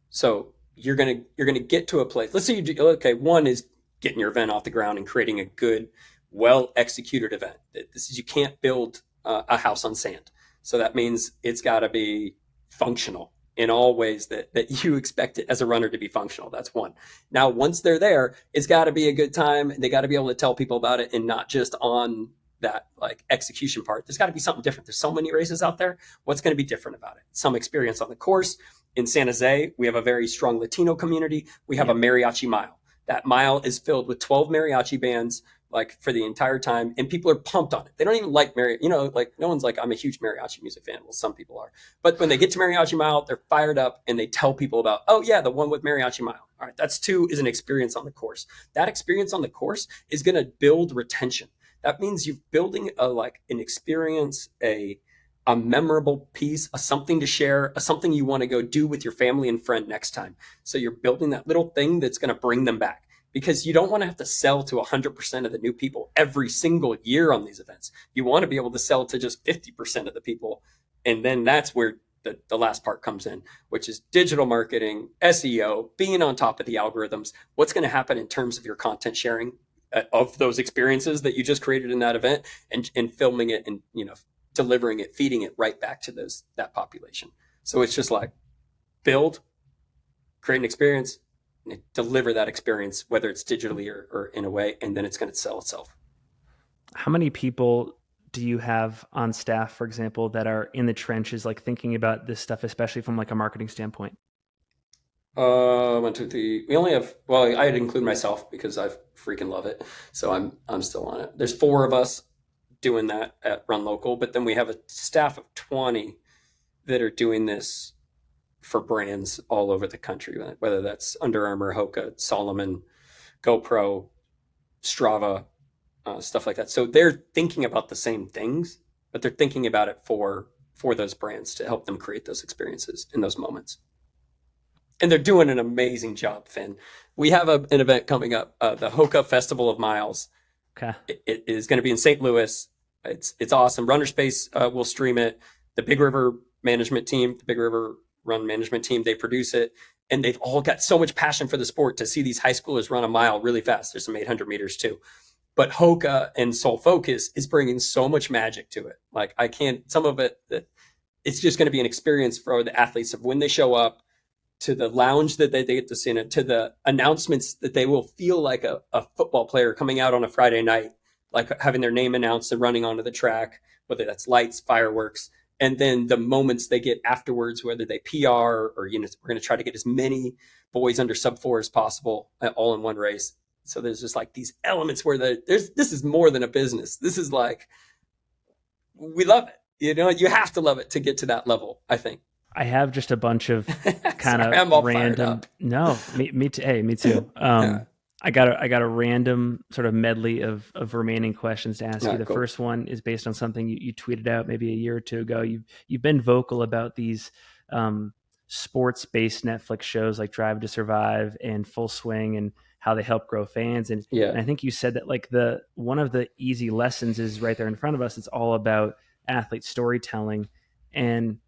So you're gonna get to a place. Let's say you do, okay. One is getting your event off the ground and creating a good, well executed event. This is, you can't build a house on sand. So that means it's got to be functional in all ways that you expect it as a runner to be functional. That's one. Now, once they're there, it's got to be a good time. They got to be able to tell people about it, and not just on that like execution part. There's got to be something different. There's so many races out there. What's going to be different about it? Some experience on the course. In San Jose, we have a very strong Latino community. We have a mariachi mile. That mile is filled with 12 mariachi bands, like, for the entire time, and people are pumped on it. They don't even like like, no one's like, I'm a huge mariachi music fan. Well, some people are, but when they get to Mariachi Mile, they're fired up and they tell people about, oh yeah, the one with Mariachi Mile. All right, that's two, is an experience on the course. That experience on the course is going to build retention. That means you're building an experience, a memorable piece, a something to share, a something you want to go do with your family and friend next time. So you're building that little thing that's going to bring them back, because you don't want to have to sell to 100% of the new people every single year on these events. You want to be able to sell to just 50% of the people. And then that's where the last part comes in, which is digital marketing, SEO, being on top of the algorithms. What's going to happen in terms of your content sharing of those experiences that you just created in that event, and filming it, and delivering it, feeding it right back to that population. So it's just like build, create an experience, and deliver that experience, whether it's digitally or in a way, and then it's going to sell itself. How many people do you have on staff, for example, that are in the trenches, like thinking about this stuff, especially from like a marketing standpoint? 1, 2, 3. We only have, well, I'd include myself because I freaking love it. So I'm still on it. There's four of us doing that at Run Local, but then we have a staff of 20 that are doing this for brands all over the country, whether that's Under Armour, Hoka, Solomon, GoPro, Strava, stuff like that. So they're thinking about the same things, but they're thinking about it for those brands to help them create those experiences in those moments. And they're doing an amazing job, Finn. We have an event coming up, the Hoka Festival of Miles. Okay. It is going to be in St. Louis. It's awesome. Runner Space will stream it. The Big River management team, the Big River Run management team, they produce it, and they've all got so much passion for the sport to see these high schoolers run a mile really fast. There's some 800 meters too. But Hoka and Soul Focus is bringing so much magic to it. Like I can't, some of it, it's just going to be an experience for the athletes of when they show up, to the lounge that they get to see in it, to the announcements that they will feel like a football player coming out on a Friday night, like having their name announced and running onto the track, whether that's lights, fireworks, and then the moments they get afterwards, whether they PR or, we're going to try to get as many boys under sub 4 as possible all in one race. So there's just like these elements where this is more than a business. This is like, we love it. You have to love it to get to that level, I think. I have just a bunch of kind Sorry, I'm all of fired random. up. No, me too. Hey, me too. Yeah. I got a random sort of medley of remaining questions to ask you. The Cool. first one is based on something you tweeted out maybe a year or two ago. You've been vocal about these sports based Netflix shows like Drive to Survive and Full Swing and how they help grow fans. And I think you said that like one of the easy lessons is right there in front of us. It's all about athlete storytelling. And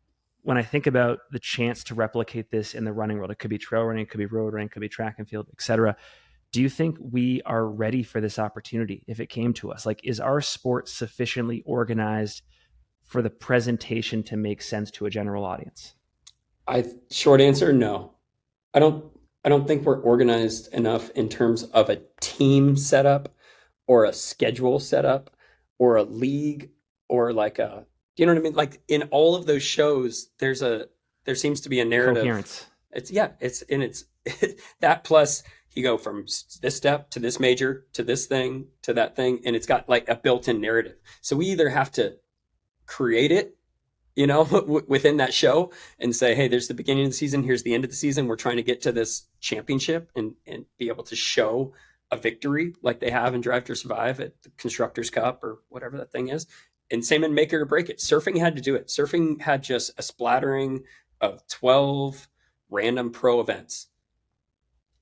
when I think about the chance to replicate this in the running world, it could be trail running, it could be road running, it could be track and field, et cetera. Do you think we are ready for this opportunity if it came to us? Like, is our sport sufficiently organized for the presentation to make sense to a general audience? Short answer, no. I don't think we're organized enough in terms of a team setup or a schedule setup or a league or like you know what I mean? Like in all of those shows, there seems to be a narrative. Coherence. It's that plus you go from this step to this major to this thing to that thing, and it's got like a built-in narrative. So we either have to create it, within that show and say, hey, there's the beginning of the season, here's the end of the season. We're trying to get to this championship and be able to show a victory like they have in Drive to Survive at the Constructors Cup or whatever that thing is. And same in Make It or Break It. Surfing had to do it. Surfing had just a splattering of 12 random pro events.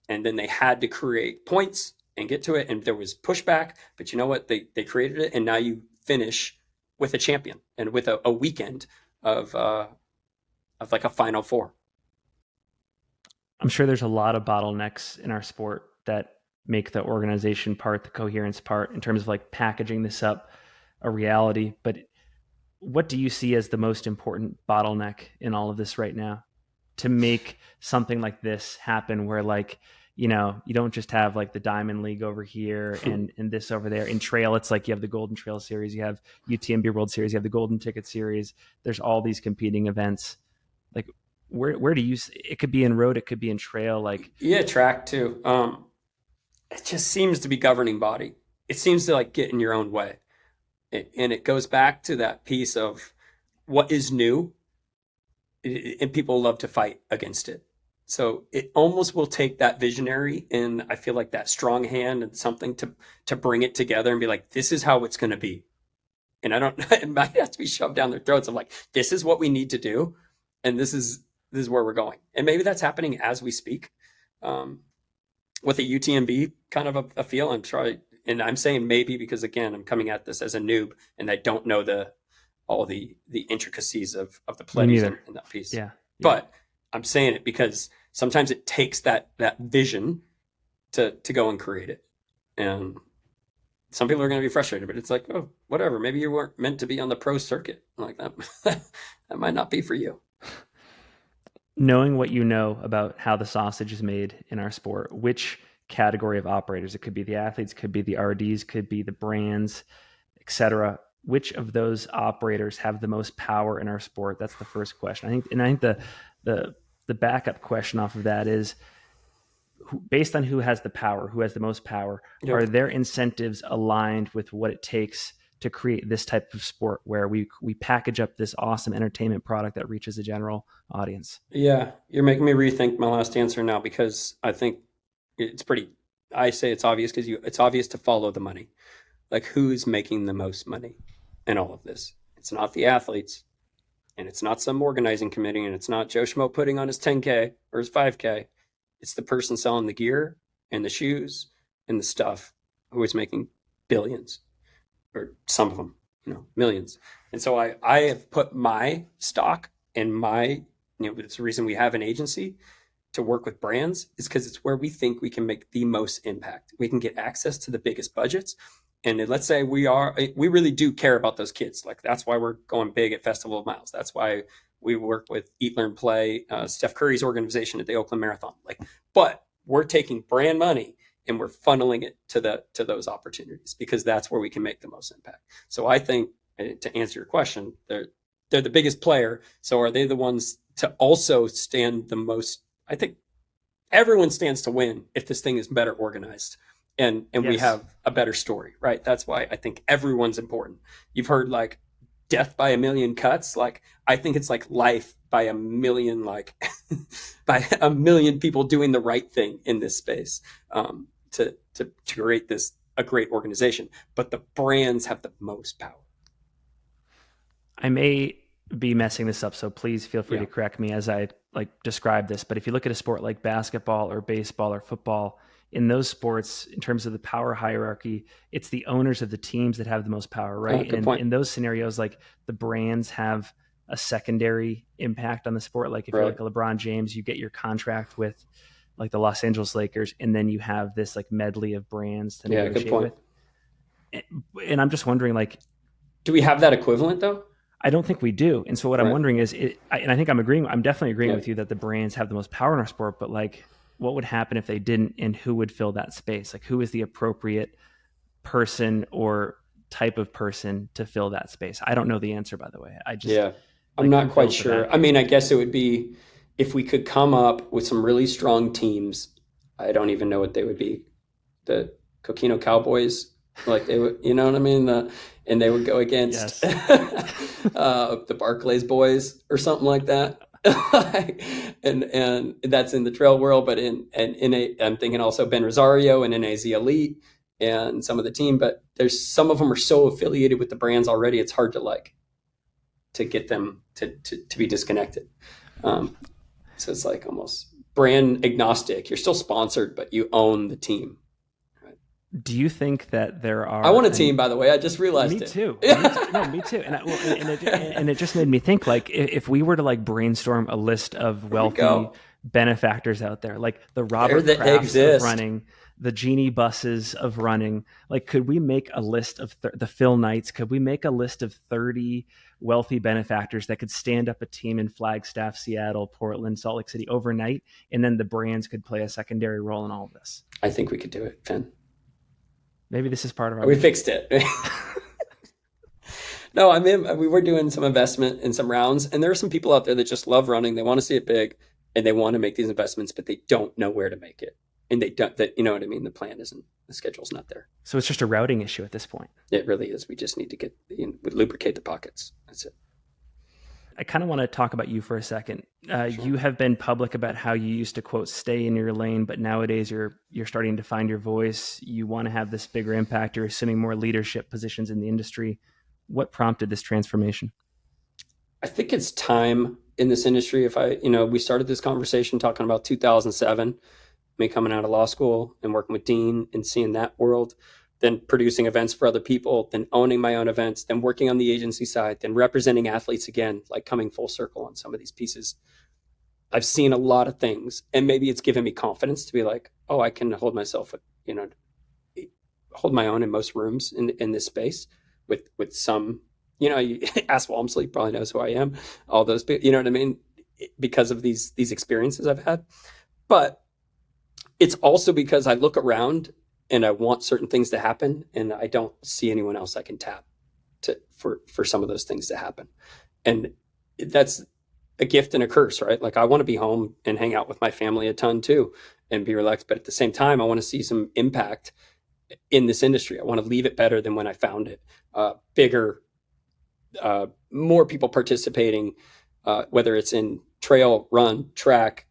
And then they had to create points and get to it. And there was pushback, but you know what? They created it. And now you finish with a champion and with a weekend of like a Final Four. I'm sure there's a lot of bottlenecks in our sport that make the organization part, the coherence part, in terms of like packaging this up a reality. But what do you see as the most important bottleneck in all of this right now to make something like this happen where like, you don't just have like the Diamond League over here and this over there. In trail, it's like you have the Golden Trail Series, you have UTMB World Series, you have the Golden Ticket Series. There's all these competing events. Like where do you, it could be in road, it could be in trail. Like, track too. It just seems to be governing body. It seems to like get in your own way. And it goes back to that piece of what is new, and people love to fight against it. So it almost will take that visionary and I feel like that strong hand and something to bring it together and be like, this is how it's going to be. And it might have to be shoved down their throats of like, this is what we need to do. And this is where we're going. And maybe that's happening as we speak, with a UTMB kind of a feel. And I'm saying maybe because again, I'm coming at this as a noob and I don't know all the intricacies of the plays in that piece. Yeah. But I'm saying it because sometimes it takes that vision to go and create it. And some people are going to be frustrated, but it's like, oh, whatever. Maybe you weren't meant to be on the pro circuit like that. That might not be for you. Knowing what you know about how the sausage is made in our sport, which category of operators, it could be the athletes, could be the RDs, could be the brands, etc. which of those operators have the most power in our sport? That's the first question. I think the the backup question off of that is, based on who has the power, who has the most power, Yep. are their incentives aligned with what it takes to create this type of sport where we package up this awesome entertainment product that reaches a general audience? Yeah, you're making me rethink my last answer now because I think it's pretty. I say it's obvious because it's obvious to follow the money. Like who's making the most money in all of this? It's not the athletes, and it's not some organizing committee, and it's not Joe Schmo putting on his 10K or his 5K. It's the person selling the gear and the shoes and the stuff who is making billions, or some of them, millions. And so I have put my stock and it's the reason we have an agency to work with brands, is because it's where we think we can make the most impact. We can get access to the biggest budgets. And let's say we really do care about those kids. Like that's why we're going big at Festival of Miles. That's why we work with Eat, Learn, Play, Steph Curry's organization at the Oakland Marathon. But we're taking brand money and we're funneling it to those opportunities because that's where we can make the most impact. So I think, to answer your question, they're the biggest player. So are they the ones to also stand the most? I think everyone stands to win if this thing is better organized and we Yes. have a better story, right? That's why I think everyone's important. You've heard like death by a million cuts. Like I think it's like life by a million, like by a million people doing the right thing in this space, to create a great organization. But the brands have the most power. I may be messing this up, so please feel free Yeah. to correct me as I describe this. But if you look at a sport like basketball or baseball or football, in those sports, in terms of the power hierarchy, it's the owners of the teams that have the most power, right? Good And point. in those scenarios, like the brands have a secondary impact on the sport. Like if you're Right. like a LeBron James, you get your contract with like the Los Angeles Lakers, and then you have this like medley of brands to Yeah. Good negotiate point. with. And I'm just wondering, like, Do we have that equivalent though? I don't think we do. And so what I'm Right. wondering is, and I think I'm definitely agreeing Yeah. with you that the brands have the most power in our sport, but like, what would happen if they didn't, and who would fill that space? Like, who is the appropriate person or type of person to fill that space? I don't know the answer, by the way. I just, Yeah. I'm like, who not quite fills the sure. I vacuum? mean, I guess it would be if we could come up with some really strong teams. I don't even know what they would be. The Coquino Cowboys, like they would, you know what I mean? And they would go against Yes. the Barclays boys or something like that. and that's in the trail world, but I'm thinking also Ben Rosario and NAZ Elite and some of the team, but there's some of them are so affiliated with the brands already, it's hard to get them to be disconnected. So it's like almost brand agnostic. You're still sponsored, but you own the team. Do you think that there I are want a team, by the way. I just realized Me it. too. No, me too. And it just made me think, like, if we were to like brainstorm a list of There we wealthy go. benefactors out there, like the There Robert that Crafts of exist. running, the Genie Buses of running, like, could we make a list of the Phil Knights? Could we make a list of 30 wealthy benefactors that could stand up a team in Flagstaff, Seattle, Portland, Salt Lake City overnight, and then the brands could play a secondary role in all of this? I think we could do it, Finn. Maybe this is part of our We mission. fixed it. No, I mean, we were doing some investment in some rounds, and there are some people out there that just love running. They want to see it big, and they want to make these investments, but they don't know where to make it, and they don't. That you know what I mean? The plan isn't. The schedule's not there. So it's just a routing issue at this point. It really is. We just need to lubricate the pockets. That's it. I kind of want to talk about you for a second. Sure. You have been public about how you used to, quote, stay in your lane, but nowadays you're starting to find your voice. You want to have this bigger impact. You're assuming more leadership positions in the industry. What prompted this transformation? I think it's time in this industry. We started this conversation talking about 2007, me coming out of law school and working with Dean and seeing that world, then producing events for other people, then owning my own events, then working on the agency side, then representing athletes again, like coming full circle on some of these pieces. I've seen a lot of things, and maybe it's given me confidence to be like, oh, I can hold my own in most rooms in this space with some, you ask Walmsley probably knows who I am, all those people, you know what I mean? Because of these experiences I've had. But it's also because I look around and I want certain things to happen and I don't see anyone else I can tap. for some of those things to happen. And that's a gift and a curse, right? Like I want to be home and hang out with my family a ton too and be relaxed. But at the same time, I want to see some impact in this industry. I want to leave it better than when I found it. Bigger, more people participating, whether it's in trail, run, track,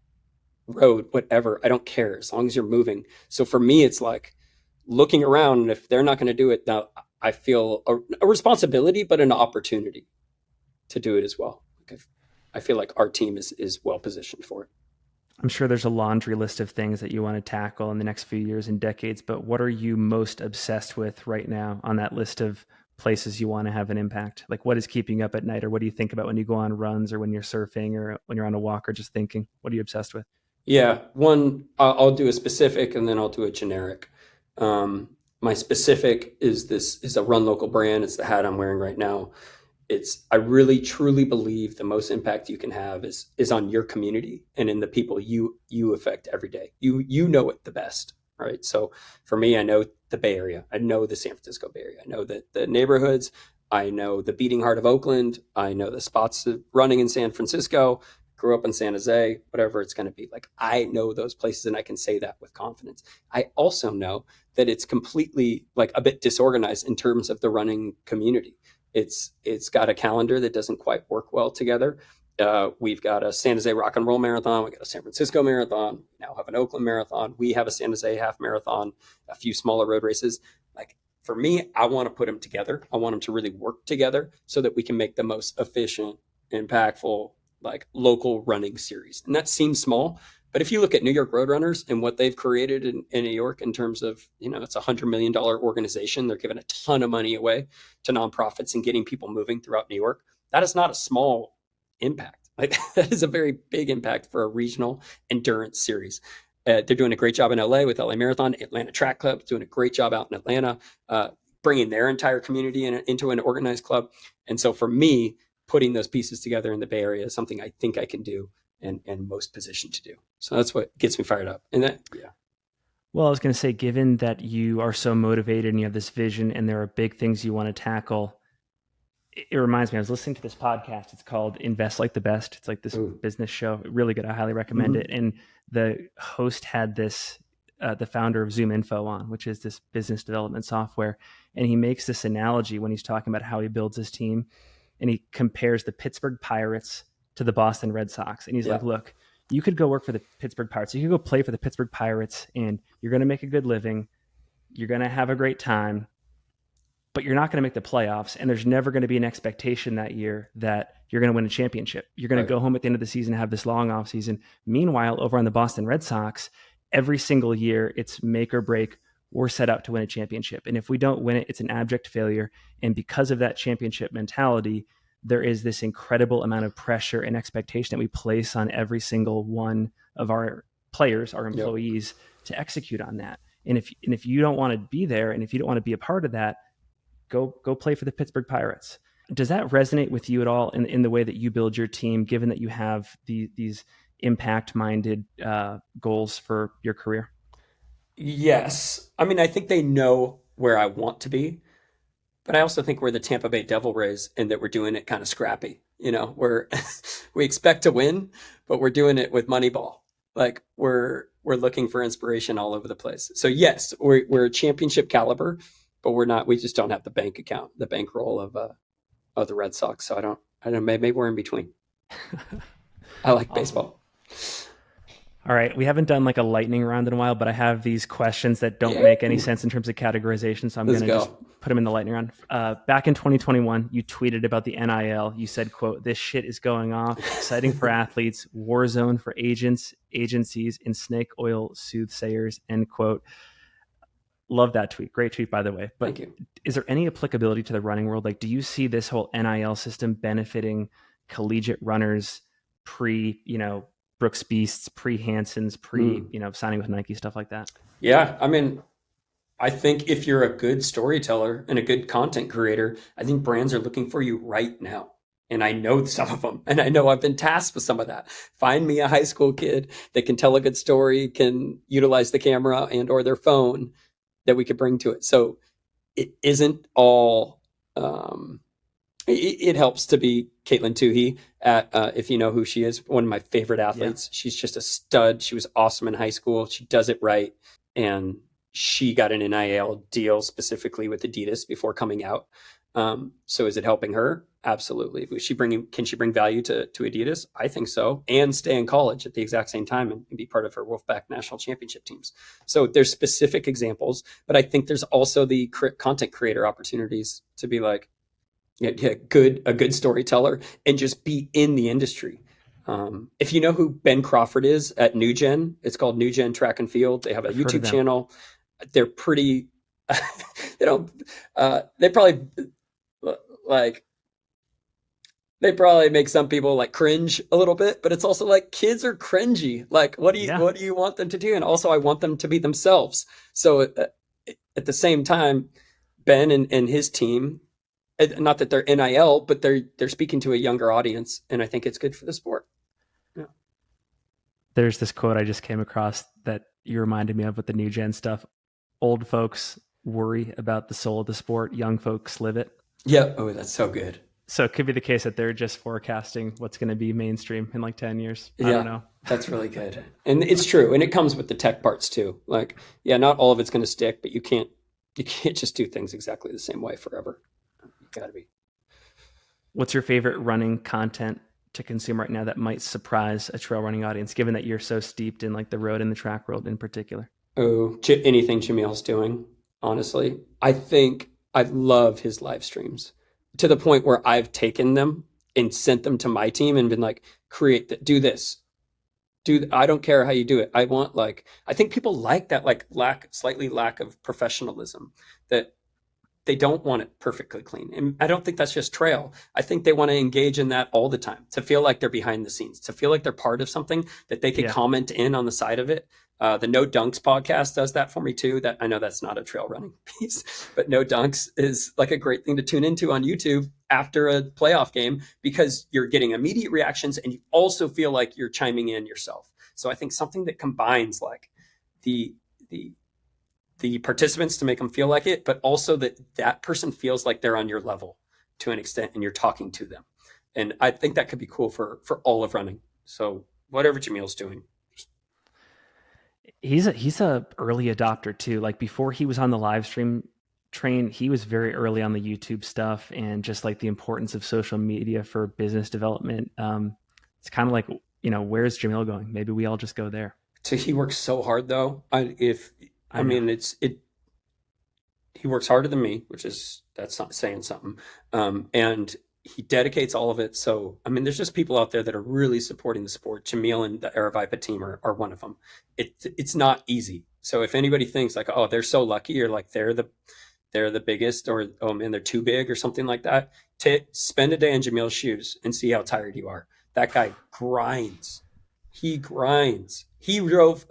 road, whatever. I don't care as long as you're moving. So for me, it's like looking around. And if they're not going to do it, now I feel a responsibility, but an opportunity to do it as well. Like I feel like our team is well positioned for it. I'm sure there's a laundry list of things that you want to tackle in the next few years and decades, but what are you most obsessed with right now on that list of places you want to have an impact? Like what is keeping you up at night, or what do you think about when you go on runs or when you're surfing or when you're on a walk or just thinking? What are you obsessed with? Yeah, one I'll do a specific and then I'll do a generic. My specific is a Run Local brand. It's the hat I'm wearing right now. I really truly believe the most impact you can have is on your community and in the people you affect every day. You know it the best, right? So for me, I know the Bay Area. I know the San Francisco Bay Area. I know the neighborhoods. I know the beating heart of Oakland. I know the spots of running in San Francisco. Grew up in San Jose, whatever it's going to be. Like I know those places and I can say that with confidence. I also know that it's completely like a bit disorganized in terms of the running community. It's got a calendar that doesn't quite work well together. We've got a San Jose Rock and Roll Marathon. We got a San Francisco Marathon. We now have an Oakland Marathon. We have a San Jose Half Marathon. A few smaller road races. Like for me, I want to put them together. I want them to really work together so that we can make the most efficient, impactful, like local running series. And that seems small, but if you look at New York Roadrunners and what they've created in New York in terms of, it's $100 million organization. They're giving a ton of money away to nonprofits and getting people moving throughout New York. That is not a small impact. Like that is a very big impact for a regional endurance series. They're doing a great job in LA with LA Marathon. Atlanta Track Club doing a great job out in Atlanta, bringing their entire community into an organized club. And so for me, putting those pieces together in the Bay Area is something I think I can do and most positioned to do. So that's what gets me fired up. And yeah. Well, I was going to say, given that you are so motivated and you have this vision and there are big things you want to tackle, it reminds me, I was listening to this podcast. It's called Invest Like the Best. It's like this business show. Really good. I highly recommend it. And the host had the founder of Zoom Info on, which is this business development software. And he makes this analogy when he's talking about how he builds his team. And he compares the Pittsburgh Pirates to the Boston Red Sox. And he's like, look, you could go work for the Pittsburgh Pirates. You could go play for the Pittsburgh Pirates and you're going to make a good living. You're going to have a great time, but you're not going to make the playoffs. And there's never going to be an expectation that year that you're going to win a championship. You're going to go home at the end of the season and have this long off season. Meanwhile, over on the Boston Red Sox, every single year it's make or break. We're set out to win a championship. And if we don't win it, it's an abject failure. And because of that championship mentality, there is this incredible amount of pressure and expectation that we place on every single one of our players, our employees, to execute on that. And if you don't want to be there, and if you don't want to be a part of that, go play for the Pittsburgh Pirates. Does that resonate with you at all in the way that you build your team, given that you have these impact-minded goals for your career? Yes. I mean, I think they know where I want to be, but I also think we're the Tampa Bay Devil Rays and that we're doing it kind of scrappy. We expect to win, but we're doing it with Moneyball. Like we're looking for inspiration all over the place. So yes, we're championship caliber, but we just don't have the bankroll of the Red Sox. So I don't, maybe we're in between. I like baseball. All right. We haven't done like a lightning round in a while, but I have these questions that don't make any sense in terms of categorization. So I'm going to just put them in the lightning round. Back in 2021, you tweeted about the NIL. You said, quote, "This shit is going off. Exciting for athletes, war zone for agents, agencies, and snake oil soothsayers," end quote. Love that tweet. Great tweet, by the way. But thank you. Is there any applicability to the running world? Like, do you see this whole NIL system benefiting collegiate runners Brooks Beasts, pre-Hanson's, signing with Nike, stuff like that? Yeah. I mean, I think if you're a good storyteller and a good content creator, I think brands are looking for you right now. And I know some of them, and I know I've been tasked with some of that. Find me a high school kid that can tell a good story, can utilize the camera and or their phone that we could bring to it. So it isn't all um, it helps to be Caitlin Toohey at if you know who she is, one of my favorite Yeah. athletes. She's just a stud. She was awesome in high school. She does it right, and she got an NIL deal specifically with Adidas before coming out. So is it helping her? Absolutely. Can she bring value to Adidas? I think so, and stay in college at the exact same time and be part of her Wolfpack national championship teams. So there's specific examples, but I think there's also the content creator opportunities to be like, yeah, a good storyteller and just be in the industry. If you know who Ben Crawford is at New Gen, it's called New Gen Track and Field. They have a I've heard of YouTube them. channel. They're pretty, they don't, they probably like, they probably make some people like cringe a little bit, but it's also like kids are cringy. Like, Yeah. what do you want them to do? And also, I want them to be themselves. So at the same time, Ben and his team, not that they're NIL, but they're speaking to a younger audience, and I think it's good for the sport. Yeah. There's this quote I just came across that you reminded me of with the new gen stuff. Old folks worry about the soul of the sport, young folks live it. Yeah. Oh, that's so good. So it could be the case that they're just forecasting what's going to be mainstream in like 10 years. I don't Yeah, know. that's really good, and it's true, and it comes with the tech parts too. Like, yeah, not all of it's going to stick, but you can't just do things exactly the same way forever. You got to be. What's your favorite running content to consume right now that might surprise a trail running audience, given that you're so steeped in like the road and the track world in particular? Oh, anything Jamil's doing, honestly. I think I love his live streams to the point where I've taken them and sent them to my team and been like, do this. I don't care how you do it. I want like, I think people like that, like slightly lack of professionalism, that they don't want it perfectly clean. And I don't think that's just trail. I think they want to engage in that all the time, to feel like they're behind the scenes, to feel like they're part of something, that they could Yeah. comment in on the side of it. The No Dunks podcast does that for me too. That I know that's not a trail running piece, but No Dunks is like a great thing to tune into on YouTube after a playoff game, because you're getting immediate reactions and you also feel like you're chiming in yourself. So I think something that combines like the the the participants to make them feel like it, but also that that person feels like they're on your level to an extent and you're talking to them. And I think that could be cool for all of running. So whatever Jamil's doing. He's a early adopter too. Like before he was on the live stream train, he was very early on the YouTube stuff and just like the importance of social media for business development. It's kind of like, where's Jamil going? Maybe we all just go there. So he works so hard though. I I know. mean, he works harder than me, which is, that's not saying something. And he dedicates all of it. So, I mean, there's just people out there that are really supporting the sport. Jamil and the Aravipa team are one of them. It's not easy. So if anybody thinks like, oh, they're so lucky, or like they're the biggest, or oh man, they're too big or something like that, spend a day in Jamil's shoes and see how tired you are. That guy grinds. He grinds. He drove,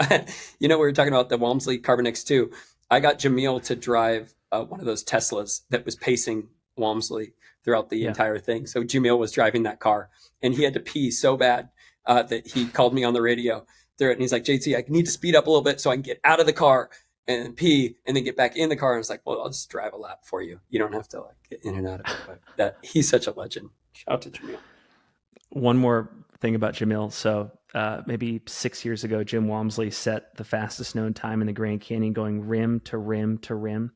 we were talking about the Walmsley Carbon X2. I got Jamil to drive one of those Teslas that was pacing Walmsley throughout the Yeah. entire thing. So Jamil was driving that car, and he had to pee so bad that he called me on the radio through it. And he's like, JT, I need to speed up a little bit so I can get out of the car and pee and then get back in the car. And it's like, well, I'll just drive a lap for you. You don't have to like get in and out of it. But that he's such a legend. Shout out to Jamil. One more thing about Jamil. So maybe 6 years ago, Jim Walmsley set the fastest known time in the Grand Canyon going rim to rim to rim.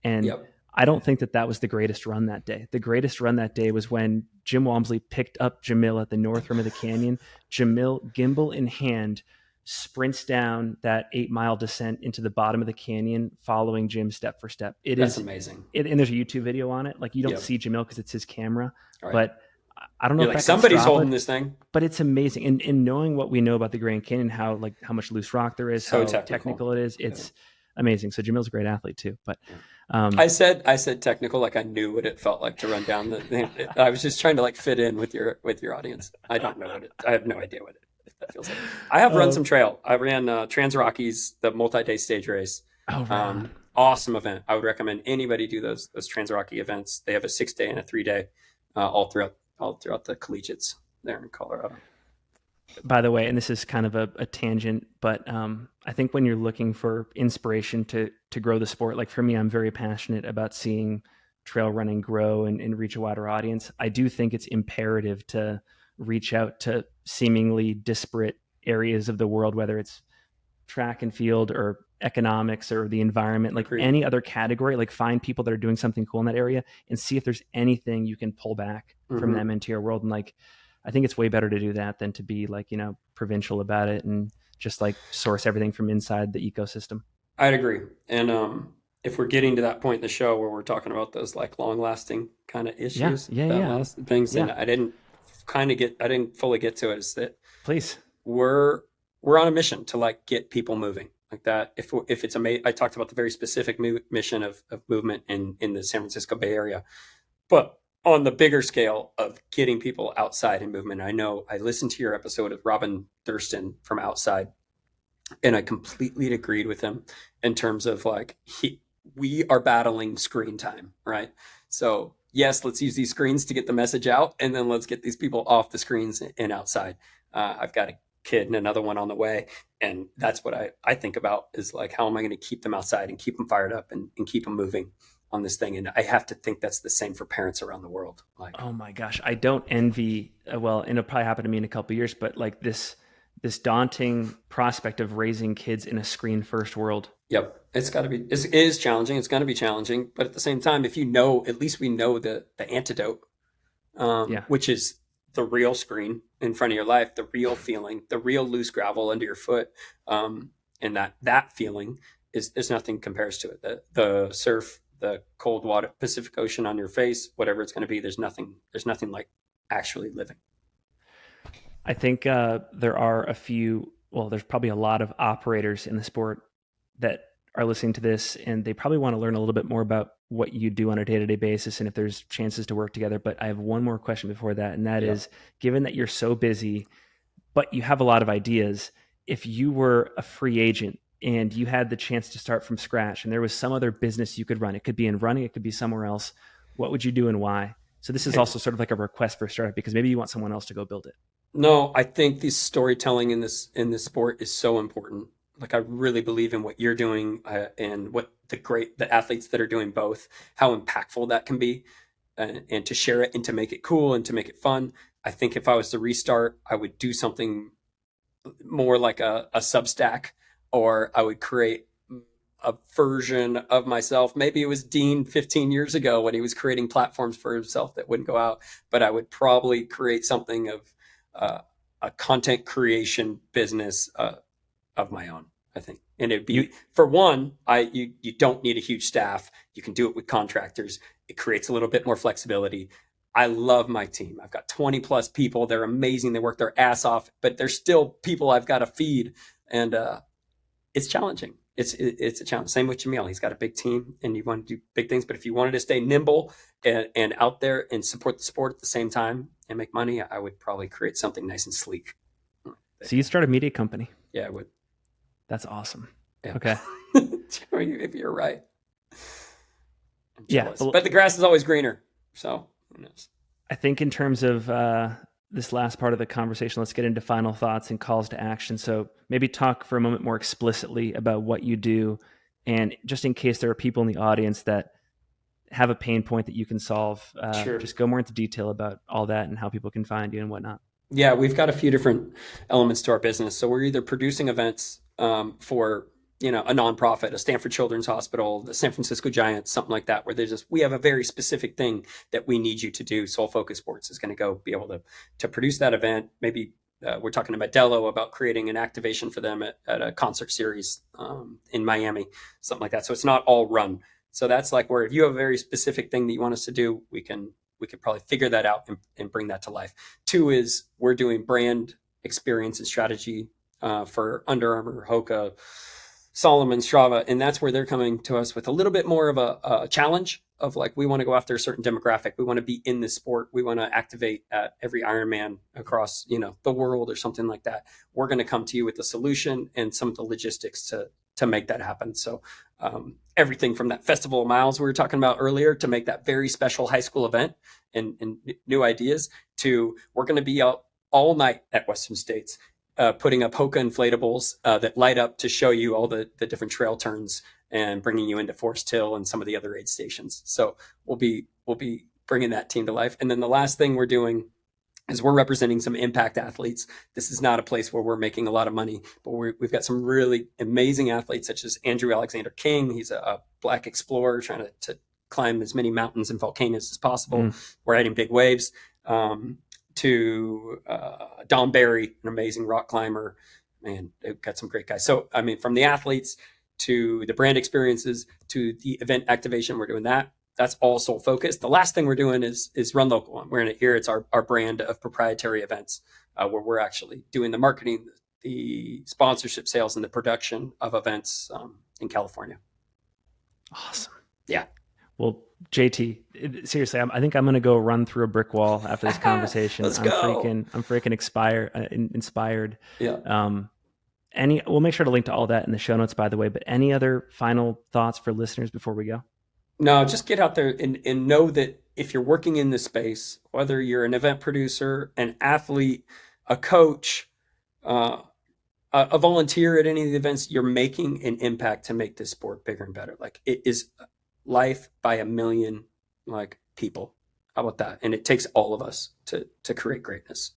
And Yep. I don't think that was the greatest run that day. The greatest run that day was when Jim Walmsley picked up Jamil at the north rim of the canyon. Jamil, gimbal in hand, sprints down that 8-mile descent into the bottom of the canyon, following Jim step for step. That's amazing. And there's a YouTube video on it. Like you don't Yep. see Jamil because it's his camera, All right. but I don't know You're if like, that got somebody's Strava, holding this thing. but it's amazing. And in knowing what we know about the Grand Canyon, how much loose rock there is, So how technical. technical it is, it's amazing. So Jamil's a great athlete too. But I said technical, like I knew what it felt like to run down the. I was just trying to like fit in with your audience. I don't know I have no idea what that feels like. I have run some trail. I ran Trans Rockies, the multi-day stage race. Oh, right. Awesome event. I would recommend anybody do those Trans Rocky events. They have a 6-day and a 3-day, all throughout the collegiates there in Colorado. By the way, and this is kind of a tangent, but I think when you're looking for inspiration to grow the sport, like for me, I'm very passionate about seeing trail running grow and reach a wider audience, I do think it's imperative to reach out to seemingly disparate areas of the world, whether it's track and field or economics or the environment, like Agreed. any other category, like find people that are doing something cool in that area and see if there's anything you can pull back from them into your world. And like, I think it's way better to do that than to be like, provincial about it and just like source everything from inside the ecosystem. I'd agree. And if we're getting to that point in the show where we're talking about those like long lasting kind of Yeah. issues, Yeah. that Yeah. last things, and Yeah. I didn't fully get to it, is that Please. we're we're on a mission to like get people moving like that. If it's I talked about the very specific mission of movement in the San Francisco Bay Area, but on the bigger scale of getting people outside in movement. I know I listened to your episode of Robin Thurston from Outside, and I completely agreed with him in terms of like we are battling screen time, right? So yes, let's use these screens to get the message out, and then let's get these people off the screens and outside. I've got a kid and another one on the way, and that's what I think about is like, how am I going to keep them outside and keep them fired up and keep them moving on this thing? And I have to think that's the same for parents around the world. Like, oh my gosh, I don't envy. Well, and it'll probably happen to me in a couple of years, but like this daunting prospect of raising kids in a screen first world. yep, it's got to be. It is challenging. It's going to be challenging, but at the same time, if you know, at least we know the antidote, Yeah. which is the real screen in front of your life, the real feeling, the real loose gravel under your foot, and that feeling is nothing compares to it. The surf, the cold water, Pacific Ocean on your face, whatever it's going to be. There's nothing like actually living. I think there are a few, well, there's probably a lot of operators in the sport that are listening to this, and they probably want to learn a little bit more about what you do on a day-to-day basis and if there's chances to work together. But I have one more question before that, and that is, given that you're so busy, but you have a lot of ideas, if you were a free agent and you had the chance to start from scratch and there was some other business you could run, it could be in running, it could be somewhere else, what would you do and why? So this is also sort of like a request for a startup because maybe you want someone else to go build it. No, I think the storytelling in this sport is so important. Like, I really believe in what you're doing, and what the athletes that are doing both, how impactful that can be, and to share it and to make it cool and to make it fun. I think if I was to restart, I would do something more like a Substack, or I would create a version of myself. Maybe it was Dean 15 years ago when he was creating platforms for himself that wouldn't go out, but I would probably create something of a content creation business of my own, I think. And it'd be, for one, you don't need a huge staff. You can do it with contractors. It creates a little bit more flexibility. I love my team. I've got 20 plus people. They're amazing. They work their ass off, but they're still people I've got to feed. And it's challenging. It's a challenge. Same with Jamil. He's got a big team and you want to do big things. But if you wanted to stay nimble and out there and support the sport at the same time and make money, I would probably create something nice and sleek. So you'd start a media company. Yeah, I would. That's awesome. Yeah. Okay. If you're right. I'm jealous. Yeah. But the grass is always greener. So who knows? I think in terms of this last part of the conversation, let's get into final thoughts and calls to action. So maybe talk for a moment more explicitly about what you do. And just in case there are people in the audience that have a pain point that you can solve, Sure. Just go more into detail about all that and how people can find you and whatnot. Yeah, we've got a few different elements to our business. So we're either producing events for a nonprofit, a Stanford Children's Hospital, the San Francisco Giants, something like that, where we have a very specific thing that we need you to do. Soul Focus Sports is going to go be able to produce that event. Maybe we're talking to Modelo about creating an activation for them at a concert series in Miami, something like that. So it's not all run. So that's like where if you have a very specific thing that you want us to do, we could probably figure that out and bring that to life. Two is we're doing brand experience and strategy for Under Armour, Hoka, Solomon, Strava, and that's where they're coming to us with a little bit more of a challenge of like, we want to go after a certain demographic. We want to be in this sport. We want to activate at every Ironman across the world or something like that. We're going to come to you with a solution and some of the logistics to make that happen. So everything from that Festival of Miles we were talking about earlier to make that very special high school event and new ideas to we're going to be out all night at Western States, putting up Hoka inflatables that light up to show you all the different trail turns and bringing you into Forest Hill and some of the other aid stations. So we'll be bringing that team to life. And then the last thing we're doing is we're representing some impact athletes. This is not a place where we're making a lot of money, but we've got some really amazing athletes, such as Andrew Alexander King. He's a Black explorer trying to climb as many mountains and volcanoes as possible. We're riding big waves. To Don Barry, an amazing rock climber. Man, they've got some great guys. So, I mean, from the athletes to the brand experiences to the event activation, we're doing that. That's all sole focused. The last thing we're doing is Run Local. We're in it here. It's our brand of proprietary events where we're actually doing the marketing, the sponsorship sales, and the production of events in California. Awesome. Yeah. Well, JT, seriously, I think I'm going to go run through a brick wall after this conversation. Let's go. I'm freaking inspired. Yeah. We'll make sure to link to all that in the show notes, by the way, but any other final thoughts for listeners before we go? No, just get out there and know that if you're working in this space, whether you're an event producer, an athlete, a coach, a volunteer at any of the events, you're making an impact to make this sport bigger and better. Like, it is life by a million, like, people. How about that? And it takes all of us to create greatness.